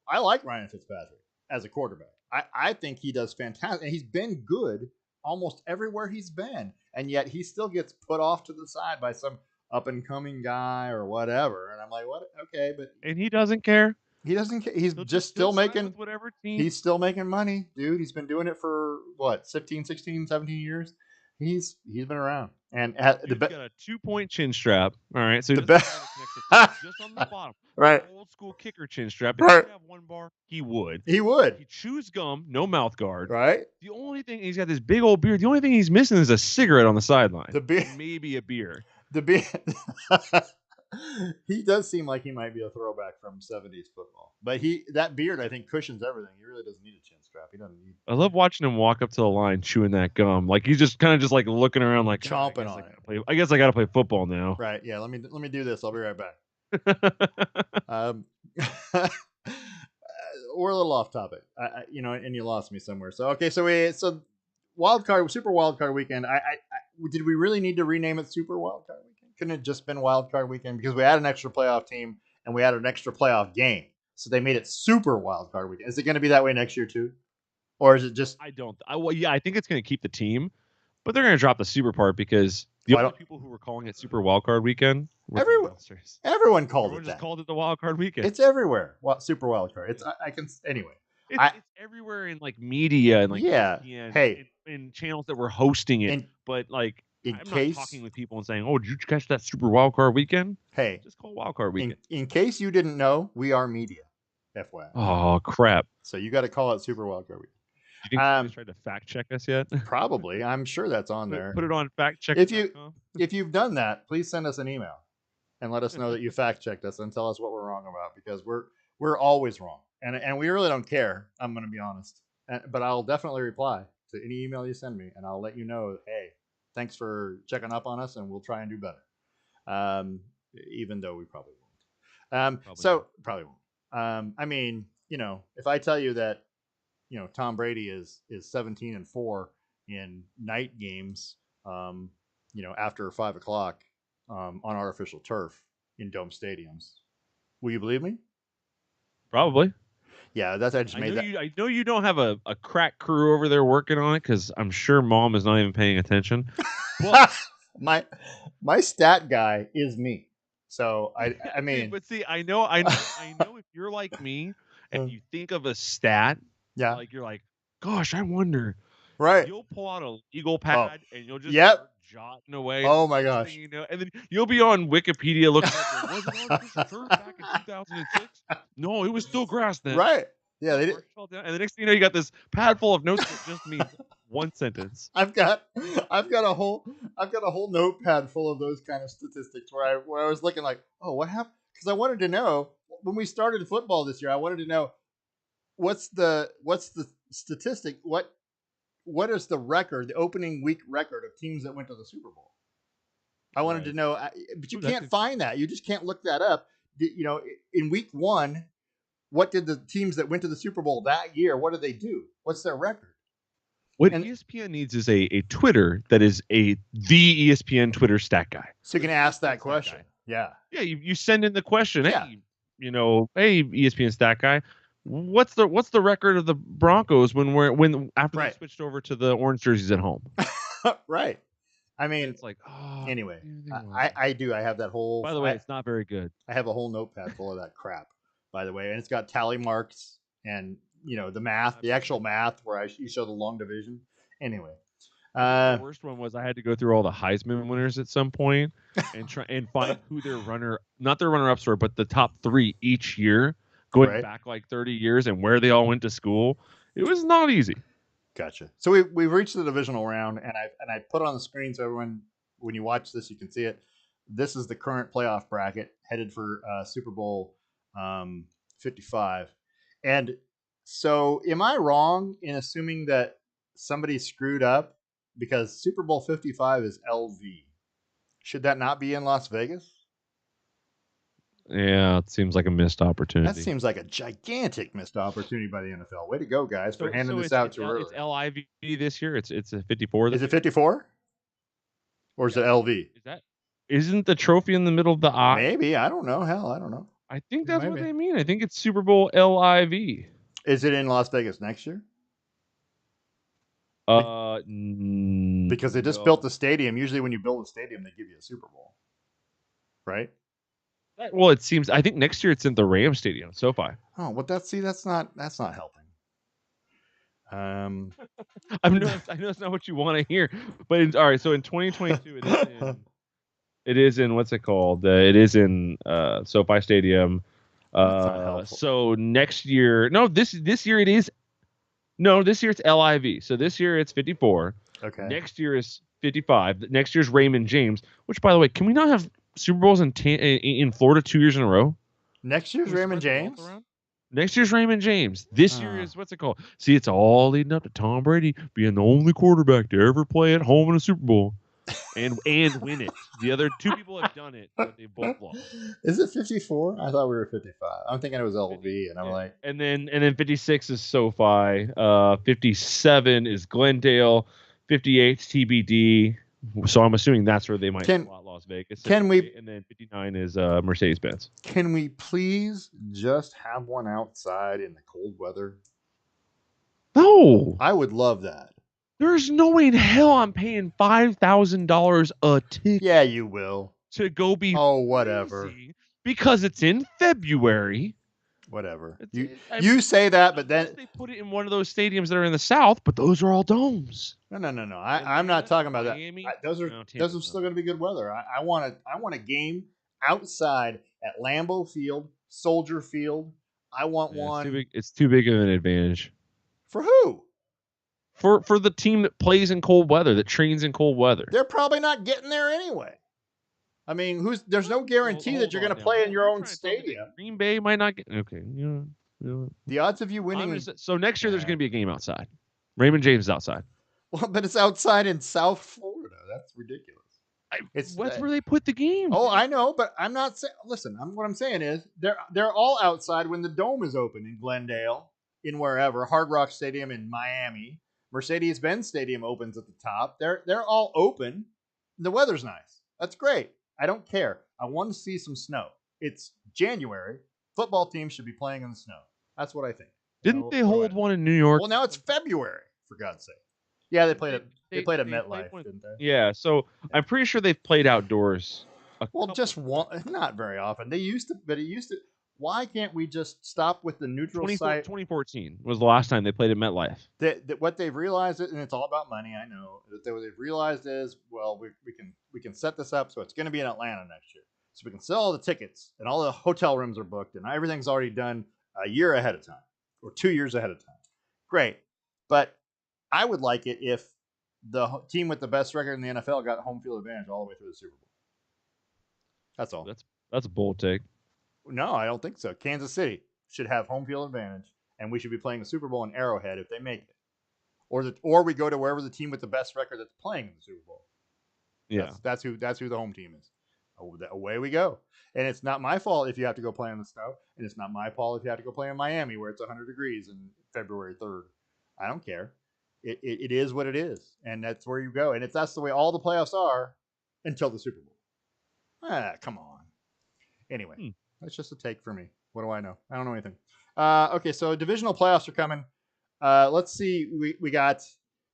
A: I like Ryan Fitzpatrick as a quarterback. I think he does fantastic, and he's been good almost everywhere he's been, and yet he still gets put off to the side by some up and coming guy or whatever. And I'm like, what? Okay, but
B: he doesn't care.
A: He doesn't care. He's just still making
B: whatever team.
A: He's still making money, dude. He's been doing it for what, 15, 16, 17 years. He's been around, and got
B: a 2-point chin strap. All right, so
A: the best
B: just on the bottom,
A: right?
B: Old school kicker chin strap. If
A: right.
B: he have 1 bar, he would.
A: He
B: chews gum, no mouth guard.
A: Right.
B: The only thing he's got this big old beard. The only thing he's missing is a cigarette on the sideline. Maybe a beer.
A: The beer. He does seem like he might be a throwback from 70s football, but that beard I think cushions everything. He really doesn't need a chin strap. He doesn't need.
B: I love watching him walk up to the line chewing that gum, like he's just kind of just like looking around, like
A: chomping on it.
B: I guess I got to play football now.
A: Right? Yeah. Let me do this. I'll be right back. We're a little off topic, and you lost me somewhere. So okay, so Super Wild Card Weekend. Did we really need to rename it Super Wild Card Weekend? Couldn't it just been Wild Card Weekend because we had an extra playoff team and we had an extra playoff game, so they made it Super Wild Card Weekend. Is it going to be that way next year too, or is it just?
B: I think it's going to keep the team, but they're going to drop the Super part because the only people who were calling it Super Wild Card Weekend were
A: everyone called it that.
B: Just called it the Wild Card Weekend.
A: It's everywhere. Super Wild Card. It's anyway.
B: It's everywhere in like media and like
A: ESPN,
B: in channels that were hosting it, but like. I'm not talking with people and saying, "Oh, did you catch that Super Wild Card Weekend?"
A: Hey,
B: just call Wild Card Weekend.
A: In case you didn't know, we are media. FYI.
B: Oh crap!
A: So you got to call it Super Wild Card Weekend.
B: You think somebody's tried to fact check us yet?
A: Probably. I'm sure that's on there.
B: Put it on fact check.
A: If you've done that, please send us an email and let us know that you fact checked us and tell us what we're wrong about, because we're always wrong, and we really don't care. I'm going to be honest, but I'll definitely reply to any email you send me, and I'll let you know. Hey, thanks for checking up on us, and we'll try and do better. Even though we probably won't. Probably won't. I mean, if I tell you that, Tom Brady is 17-4 in night games, after 5 o'clock on artificial turf in dome stadiums, will you believe me?
B: Probably.
A: Yeah, that's I just made that.
B: I know you don't have a crack crew over there working on it, because I'm sure Mom is not even paying attention. But
A: my stat guy is me. So I mean,
B: but see, I know if you're like me and you think of a stat,
A: yeah,
B: like you're like, gosh, I wonder.
A: Right.
B: You'll pull out a legal
A: Oh,
B: pad and you'll just
A: yep.
B: start jotting away. And
A: Oh
B: the
A: my
B: next thing
A: gosh.
B: you know, and then you'll be on Wikipedia looking up, going, was it artificial turf back in 2006? No, it was still grass then.
A: Right. Yeah,
B: No,
A: they did.
B: marsh fell down. And the next thing you know, you got this pad full of notes that just means one sentence.
A: I've got a whole notepad full of those kind of statistics where I was looking like, oh, what happened? Because I wanted to know when we started football this year. I wanted to know what's the statistic, what is the record, the opening week record of teams that went to the Super Bowl. I wanted to
B: Right.
A: know, but you
B: Ooh, that's
A: can't find that. You just can't look that up. You know, in week one, what did the teams that went to the Super Bowl that year? What did they do? What's their record?
B: What
A: And
B: ESPN needs is a Twitter that is the ESPN Twitter stat guy.
A: so you can
B: The
A: ask
B: ESPN
A: that
B: stat
A: question.
B: guy.
A: Yeah.
B: Yeah, you send in the question.
A: Yeah.
B: Hey, hey ESPN stat guy, what's the record of the Broncos when after they
A: Right.
B: switched over to the orange jerseys at home?
A: Right. I
B: And
A: mean,
B: it's like, oh,
A: anyway,
B: they won.
A: I do. I have that whole.
B: By the way, it's not very good.
A: I have a whole notepad full of that crap. By the way, and it's got tally marks and the math, the actual math where you show the long division. Anyway,
B: The worst one was I had to go through all the Heisman winners at some point and try and find who not their runner ups were, but the top 3 each year, going
A: right.
B: back like 30 years and where they all went to school. It was not easy.
A: Gotcha. So we've reached the divisional round, and I put on the screen so everyone, when you watch this, you can see it. This is the current playoff bracket headed for Super Bowl 55. And so, am I wrong in assuming that somebody screwed up because Super Bowl 55 is LV? Should that not be in Las Vegas?
B: Yeah, it seems like a missed opportunity.
A: That seems like a gigantic missed opportunity by the NFL. Way to go, guys, for handing this
B: it's,
A: out
B: it's,
A: too
B: L,
A: early.
B: it's LIV this year. It's a 54.
A: Is it 54? Or is it LV?
B: Isn't the trophy in the middle of the I?
A: Maybe. I don't know. Hell, I don't know.
B: I think that's what they mean. I think it's Super Bowl LIV.
A: Is it in Las Vegas next year? Because they just built the stadium. Usually when you build a stadium, they give you a Super Bowl. Right?
B: Well, it seems I think next year it's in the Ram Stadium, SoFi.
A: Oh, well that's not helping.
B: I know it's not what you want to hear, but all right. So in 2022, it is in what's it called? It is in SoFi Stadium. So next year, this year it is. No, this year it's LIV. So this year it's 54.
A: Okay.
B: Next year is 55. Next year's Raymond James. Which, by the way, can we not have Super Bowls in Florida 2 years in a row?
A: Next year's Raymond James.
B: Next year's Raymond James. This year is what's it called? See, it's all leading up to Tom Brady being the only quarterback to ever play at home in a Super Bowl and win it. The other 2 people have done it, but they both lost.
A: Is it 54? I thought we were 55. I'm thinking it was LV, and I'm like,
B: and then 56 is SoFi. 57 is Glendale. 58 is TBD. So I'm assuming that's where they might slot Las Vegas. And then 59 is Mercedes-Benz.
A: Can we please just have one outside in the cold weather?
B: No.
A: I would love that.
B: There's no way in hell I'm paying $5,000 a ticket.
A: Yeah, you will.
B: To go be
A: whatever.
B: Because it's in February.
A: Whatever. You say that, but then
B: they put it in one of those stadiums that are in the South, but those are all domes.
A: No. I'm not talking about Miami, that. Those are still going to be good weather. I want a game outside at Lambeau Field, Soldier Field. I want one.
B: It's too big of an advantage.
A: For who?
B: For the team that plays in cold weather, that trains in cold weather.
A: They're probably not getting there anyway. I mean, there's no guarantee that you're going to play in your own stadium.
B: Green Bay might not get. Okay,
A: the odds of you winning.
B: So next year there's going to be a game outside. Raymond James is outside.
A: Well, but it's outside in South Florida. That's ridiculous.
B: That's where they put the game.
A: Oh, I know, but I'm not saying. Listen, what I'm saying is they're all outside when the dome is open in Glendale, in wherever Hard Rock Stadium in Miami, Mercedes-Benz Stadium opens at the top. They're all open. The weather's nice. That's great. I don't care. I want to see some snow. It's January. Football teams should be playing in the snow. That's what I think.
B: Didn't they hold one in New York?
A: Well, now it's February, for God's sake. Yeah, they played at MetLife, didn't they?
B: Yeah, so I'm pretty sure they've played outdoors.
A: Just one, not very often. They used to, but it used to. Why can't we just stop with the neutral site?
B: 2014 was the last time they played at MetLife.
A: That what they've realized, and it's all about money. I know that what they've realized is, well, we can set this up so it's going to be in Atlanta next year, so we can sell all the tickets and all the hotel rooms are booked and everything's already done a year ahead of time or 2 years ahead of time. Great, but I would like it if the team with the best record in the NFL got home field advantage all the way through the Super Bowl. That's all.
B: That's a bold take.
A: No, I don't think so. Kansas City should have home field advantage, and we should be playing the Super Bowl in Arrowhead if they make it, or we go to wherever the team with the best record that's playing in the Super Bowl.
B: Yeah,
A: that's who the home team is. Away we go. And it's not my fault if you have to go play in the snow, and it's not my fault if you have to go play in Miami where it's 100 degrees in February 3rd. I don't care. It is what it is, and that's where you go. And if that's the way all the playoffs are until the Super Bowl, come on. Anyway, that's just a take for me. What do I know? I don't know anything. Okay, so divisional playoffs are coming. Let's see. We got.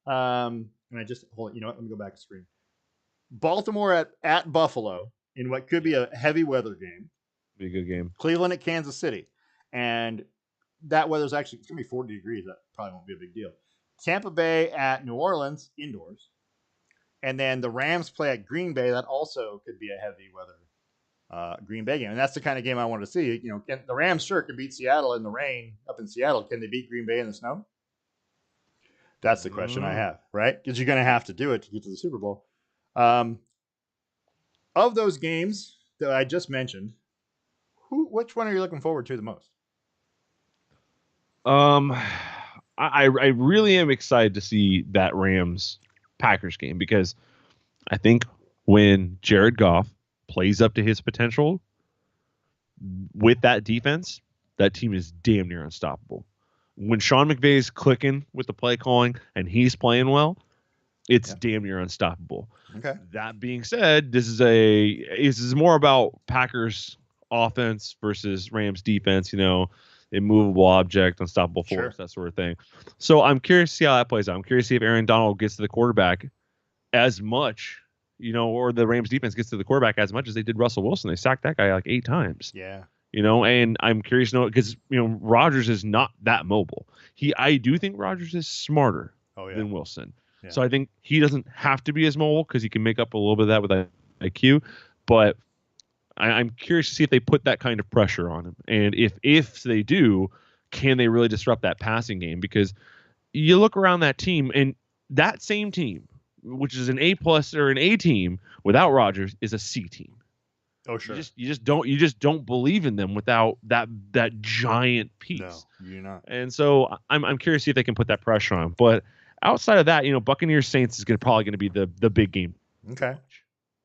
A: And I just hold it. You know what? Let me go back to screen. Baltimore at Buffalo in what could be a heavy weather game.
B: Be a good game.
A: Cleveland at Kansas City, and that weather's actually it's gonna be 40 degrees. That probably won't be a big deal. Tampa Bay at New Orleans indoors, and then the Rams play at Green Bay. That also could be a heavy weather Green Bay game, and that's the kind of game I wanted to see. You know, the Rams sure can beat Seattle in the rain up in Seattle. Can they beat Green Bay in the snow? That's the question I have, right? Because you're going to have to do it to get to the Super Bowl. Of those games that I just mentioned, which one are you looking forward to the most?
B: I really am excited to see that Rams Packers game because I think when Jared Goff plays up to his potential with that defense, that team is damn near unstoppable. When Sean McVay's clicking with the play calling and he's playing well, it's damn near unstoppable.
A: Okay.
B: That being said, this is more about Packers offense versus Rams defense, you know, immovable object, unstoppable force, that sort of thing. So I'm curious to see how that plays out. I'm curious to see if Aaron Donald gets to the quarterback as much, you know, or the Rams defense gets to the quarterback as much as they did Russell Wilson. They sacked that guy like 8 times.
A: Yeah.
B: You know, and I'm curious to know because, you know, Rodgers is not that mobile. I do think Rodgers is smarter than Wilson. Yeah. So I think he doesn't have to be as mobile because he can make up a little bit of that with IQ. But I'm curious to see if they put that kind of pressure on him. And if they do, can they really disrupt that passing game? Because you look around that team, and that same team, which is an A+ or an A team without Rodgers, is a C team.
A: Oh, sure.
B: You just don't believe in them without that giant piece.
A: No, you're not.
B: And so I'm curious to see if they can put that pressure on. But outside of that, you know, Buccaneers Saints is probably going to be the big game.
A: Okay.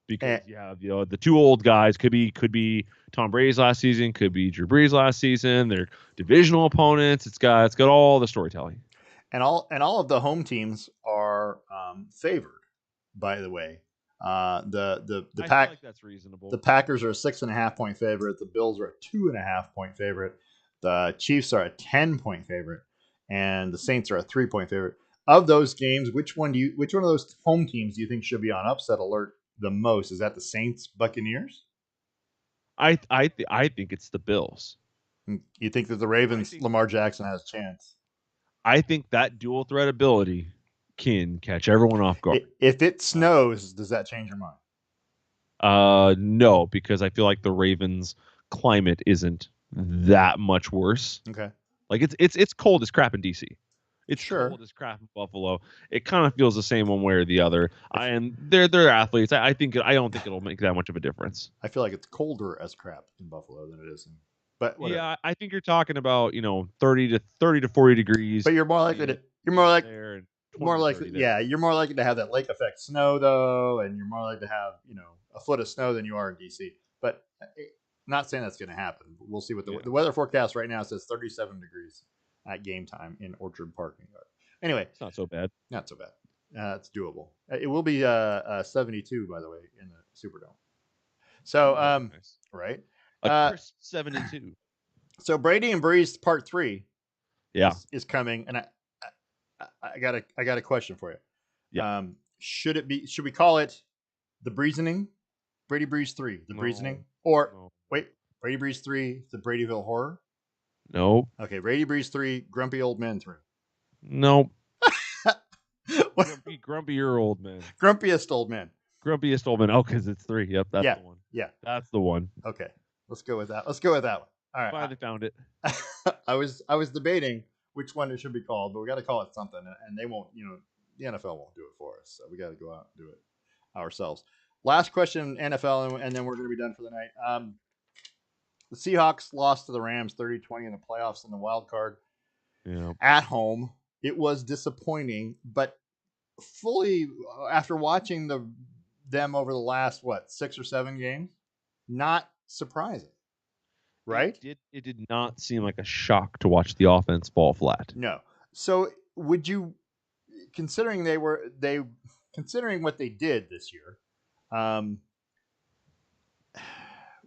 B: Because you have, you know, the 2 old guys could be Tom Brady's last season, could be Drew Brees' last season. They're divisional opponents. It's got all the storytelling.
A: And all of the home teams are favored. By the way, the
B: I feel like that's reasonable.
A: The Packers are a 6.5 point favorite. The Bills are a 2.5 point favorite. The Chiefs are a 10-point favorite, and the Saints are a 3-point favorite. Of those games, which one of those home teams do you think should be on upset alert the most? Is that the Saints Buccaneers?
B: I think it's the Bills.
A: You think that the Ravens Lamar Jackson has a chance?
B: I think that dual threat ability can catch everyone off guard.
A: If it snows, does that change your mind?
B: No, because I feel like the Ravens' climate isn't that much worse.
A: Okay.
B: Like it's cold as crap in DC. It's
A: cold
B: as crap in Buffalo. It kind of feels the same one way or the other. And they're athletes. I don't think it'll make that much of a difference.
A: I feel like it's colder as crap in Buffalo than it is in. But whatever.
B: Yeah, I think you're talking about, you know, 30 to 40 degrees.
A: But you're more likely to you're more likely to have that lake effect snow though, and you're more likely to have, you know, a foot of snow than you are in DC. But not saying that's going to happen. But we'll see what the weather forecast right now says 37 degrees at game time in Orchard Park. Anyway,
B: it's not so bad.
A: Not so bad. It's doable. It will be 72, by the way, in the Superdome. So,
B: nice.
A: Right.
B: A crisp 72.
A: So Brady and Breeze Part 3 is coming, and I got a question for you.
B: Yeah.
A: Should we call it the Breezening? Brady Breeze 3, the Breezening? Or wait, Brady Breeze 3, The Bradyville Horror.
B: Nope.
A: Okay, Brady Breeze 3, Grumpy Old Men 3.
B: Nope.
A: What?
B: Grumpier old man.
A: Grumpiest Old Men.
B: Grumpiest old man. Oh, because it's 3. Yep, that's
A: Yeah,
B: the one.
A: yeah.
B: That's the one.
A: Okay, let's go with that. Let's go with that one. All right.
B: Finally found it.
A: I was debating which one it should be called, but we got to call it something, and they won't. The NFL won't do it for us, so we got to go out and do it ourselves. Last question, NFL, and then we're going to be done for the night. The Seahawks lost to the Rams 30-20 in the playoffs in the wild card at home. It was disappointing, but fully after watching them over the last 6 or 7 games, not surprising. Right?
B: It did not seem like a shock to watch the offense fall flat.
A: No. So would you, considering what they did this year,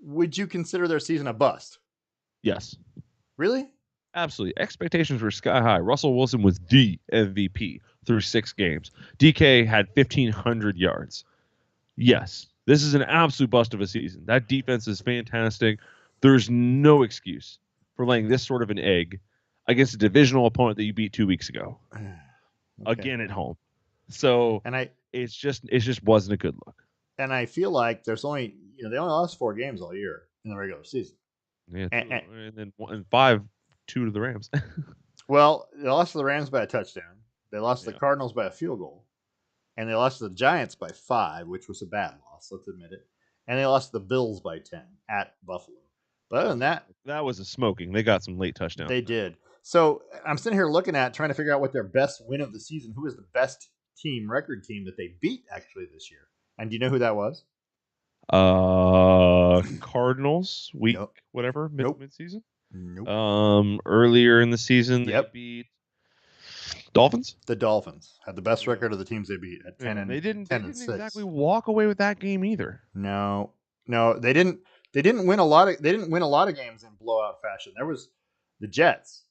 A: would you consider their season a bust?
B: Yes.
A: Really?
B: Absolutely. Expectations were sky high. Russell Wilson was the MVP through 6 games. DK had 1,500 yards. Yes, this is an absolute bust of a season. That defense is fantastic. There's no excuse for laying this sort of an egg against a divisional opponent that you beat 2 weeks ago. Okay. Again at home. So it just wasn't a good look.
A: And I feel like there's only they only lost 4 games all year in the regular season.
B: Yeah, and then 5-2 to the Rams.
A: Well, they lost to the Rams by a touchdown. They lost to the Cardinals by a field goal. And they lost to the Giants by 5, which was a bad loss, let's admit it. And they lost to the Bills by 10 at Buffalo. But other than that
B: was a smoking. They got some late touchdowns.
A: They did. So I'm sitting here looking at trying to figure out what their best win of the season. Who was the best record team that they beat actually this year? And do you know who that was?
B: Cardinals whatever mid-season.
A: Nope.
B: Earlier in the season they beat Dolphins.
A: The Dolphins had the best record of the teams they beat at 10 and
B: they didn't
A: 10 and 6.
B: Exactly walk away with that game either.
A: No, they didn't. They didn't win a lot of games in blowout fashion. There was the Jets.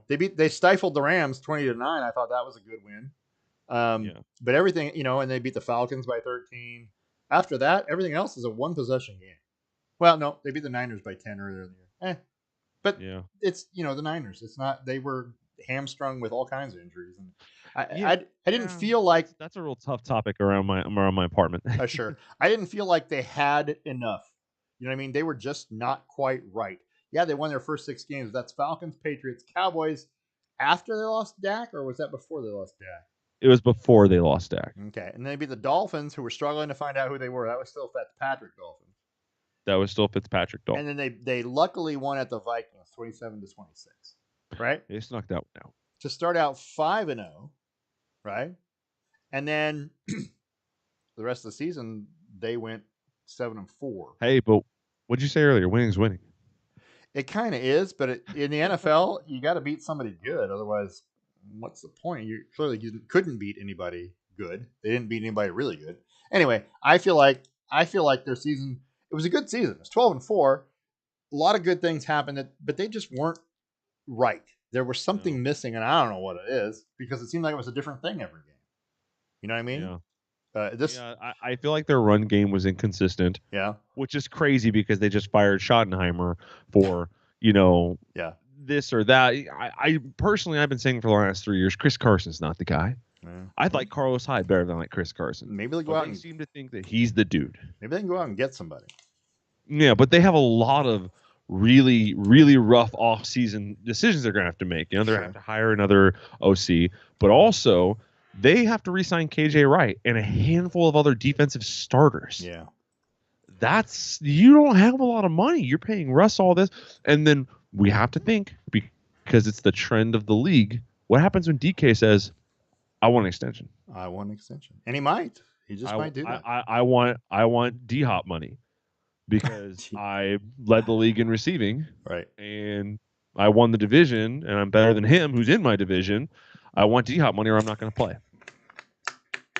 A: They stifled the Rams 20-9. I thought that was a good win. But everything, and they beat the Falcons by 13. After that, everything else is a 1-possession game. Well, no, they beat the Niners by 10 earlier in the year. But it's the Niners. It's not. They were hamstrung with all kinds of injuries, and I didn't feel like
B: that's a real tough topic around my apartment.
A: Sure, I didn't feel like they had enough. You know what I mean? They were just not quite right. Yeah, they won their first 6 games. That's Falcons, Patriots, Cowboys. After they lost Dak, or was that before they lost Dak?
B: It was before they lost Dak.
A: Okay, and they beat the Dolphins, who were struggling to find out who they were. That was still Fitzpatrick Dolphins. And then they luckily won at the Vikings, 27-26. Right?
B: They snuck that one out.
A: To start out 5-0, right? And then the rest of the season they went 7-4.
B: Hey, but what'd you say earlier? Winning's winning.
A: It kind of is, but in the NFL, you got to beat somebody good. Otherwise, what's the point? You couldn't beat anybody good. They didn't beat anybody really good. Anyway, I feel like their season. It was a good season. It was 12-4. A lot of good things happened, but they just weren't right. There was something missing, and I don't know what it is because it seemed like it was a different thing every game. You know what I mean?
B: Yeah. I feel like their run game was inconsistent.
A: Yeah.
B: Which is crazy because they just fired Schottenheimer for, this or that. I personally, I've been saying for the last 3 years, Chris Carson's not the guy. Yeah. I'd like Carlos Hyde better than like Chris Carson.
A: Maybe they go out
B: and seem to think that he's the dude.
A: Maybe they can go out and get somebody.
B: Yeah, but they have a lot of really, really rough off-season decisions they're going to have to make. They're going to have to hire another OC, but also they have to re-sign KJ Wright and a handful of other defensive starters.
A: Yeah.
B: You don't have a lot of money. You're paying Russ all this. And then we have to think, because it's the trend of the league, what happens when DK says, I want an extension?
A: I want an extension. And he might. He just might do that.
B: I want D-Hop money because I led the league in receiving.
A: Right.
B: And I won the division, and I'm better than him, who's in my division. I want D-Hop money, or I'm not going to play.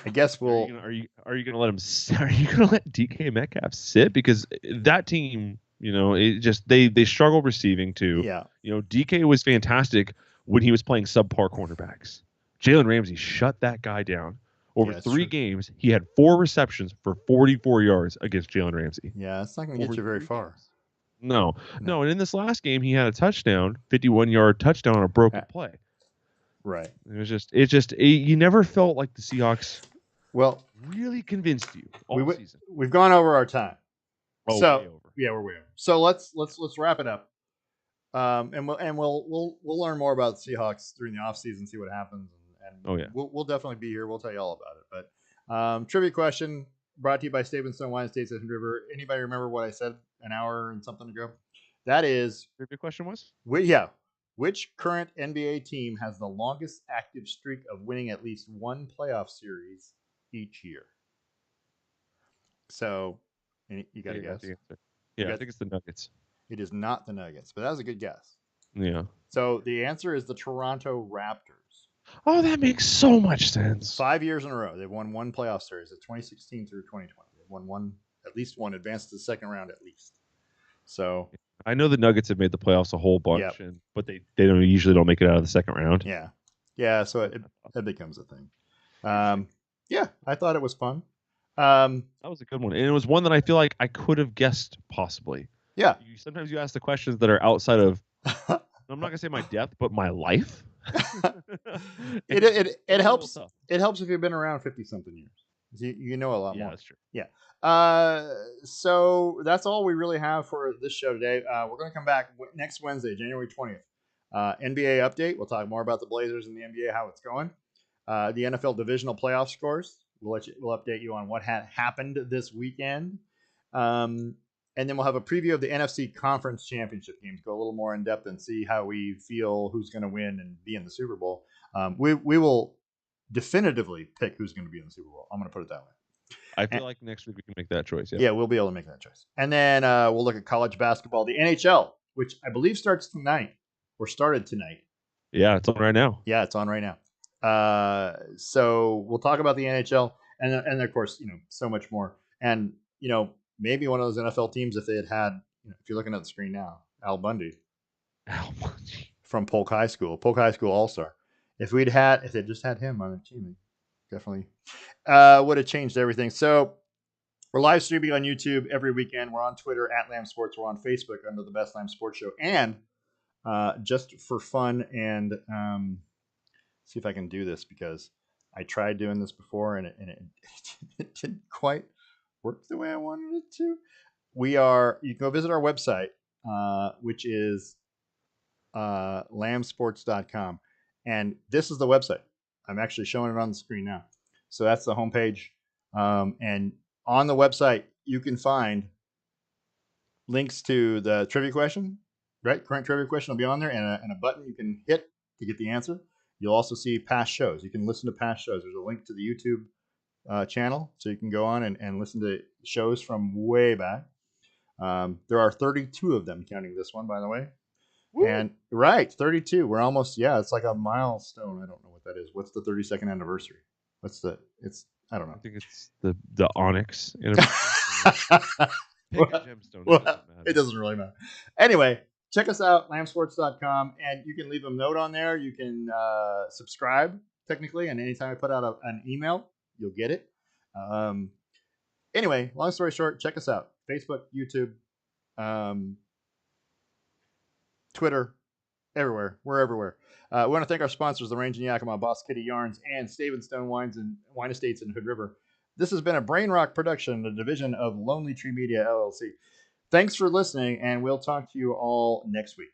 A: I guess we'll.
B: Are you going to let him? Are you going to let DK Metcalf sit? Because that team, it just they struggle receiving too.
A: Yeah.
B: DK was fantastic when he was playing subpar cornerbacks. Jalen Ramsey shut that guy down. Over 3 games, he had 4 receptions for 44 yards against Jalen Ramsey.
A: Yeah, it's not going to get you very far.
B: No,
A: No.
B: no. And in this last game, he had a touchdown, 51-yard touchdown on a broken play.
A: Right.
B: You never felt like the Seahawks
A: Well,
B: really convinced you all season.
A: we've gone over our time.
B: Oh,
A: So
B: way over.
A: yeah, we're way over. So let's wrap it up. And we'll learn more about the Seahawks during the offseason, see what happens, and
B: Oh, yeah.
A: we'll definitely be here. We'll tell you all about it. But trivia question brought to you by Stapleton Wine Estates and River. Anybody remember what I said an hour and something ago? That is,
B: Trivia question was?
A: which current NBA team has the longest active streak of winning at least one playoff series each year? So, you got to
B: Yeah,
A: guess.
B: Yeah, I think it's the Nuggets.
A: It is not the Nuggets, but that was a good guess.
B: Yeah.
A: So the answer is the Toronto Raptors.
B: Oh, that makes so much sense.
A: 5 years in a row, they've won one playoff series at 2016 through 2020. They've won at least one, advanced to the second round at least. So
B: I know the Nuggets have made the playoffs a whole bunch, but they usually don't make it out of the second round.
A: Yeah. So it becomes a thing. Yeah, I thought it was fun. That
B: was a good one, and it was one that I feel like I could have guessed possibly.
A: Yeah.
B: Sometimes you ask the questions that are outside of, I'm not gonna say my depth, but my life.
A: it helps. It helps if you've been around 50-something years. You know a lot more.
B: Yeah, that's true.
A: Yeah. So that's all we really have for this show today. We're going to come back next Wednesday, January 20th. NBA update. We'll talk more about the Blazers and the NBA, how it's going. The NFL divisional playoff scores. We'll update you on what had happened this weekend. And then we'll have a preview of the NFC Conference Championship games. Go a little more in depth and see how we feel who's going to win and be in the Super Bowl. We will definitively pick who's going to be in the Super Bowl. I'm going to put it that way.
B: I feel like next week we can make that choice.
A: Yeah, we'll be able to make that choice. And then we'll look at college basketball, the NHL, which I believe starts tonight or started tonight.
B: Yeah, it's on right now.
A: Yeah, it's on right now. So we'll talk about the NHL and of course, so much more. And, maybe one of those NFL teams, if they had, if you're looking at the screen now, Al Bundy from Polk High School All-Star. If they just had him on the team, definitely would have changed everything. So we're live streaming on YouTube every weekend. We're on Twitter at Lamm Sports. We're on Facebook under the Best Lamm Sports Show. And just for fun and see if I can do this, because I tried doing this before and it didn't quite work the way I wanted it to. You can go visit our website, which is lammsports.com. And this is the website. I'm actually showing it on the screen now. So that's the homepage. And on the website, you can find links to the trivia question, right? Current trivia question will be on there, and a button you can hit to get the answer. You'll also see past shows. You can listen to past shows. There's a link to the YouTube channel, so you can go on and listen to shows from way back. There are 32 of them, counting this one, by the way. Woo. And 32. We're almost, it's like a milestone. I don't know what that is. What's the 32nd anniversary? I don't know.
B: I think it's the Onyx anniversary. Pick a gemstone.
A: It doesn't really matter. Anyway, check us out, lammsports.com, and you can leave a note on there. You can subscribe, technically, and anytime I put out an email, you'll get it. Anyway, long story short, check us out. Facebook, YouTube, Twitter, everywhere. We're everywhere. We want to thank our sponsors, the Range and Yakima, Boss Kitty Yarns, and Stapleton Wine Estates in Hood River. This has been a Brain Rock production, a division of Lonely Tree Media, LLC. Thanks for listening, and we'll talk to you all next week.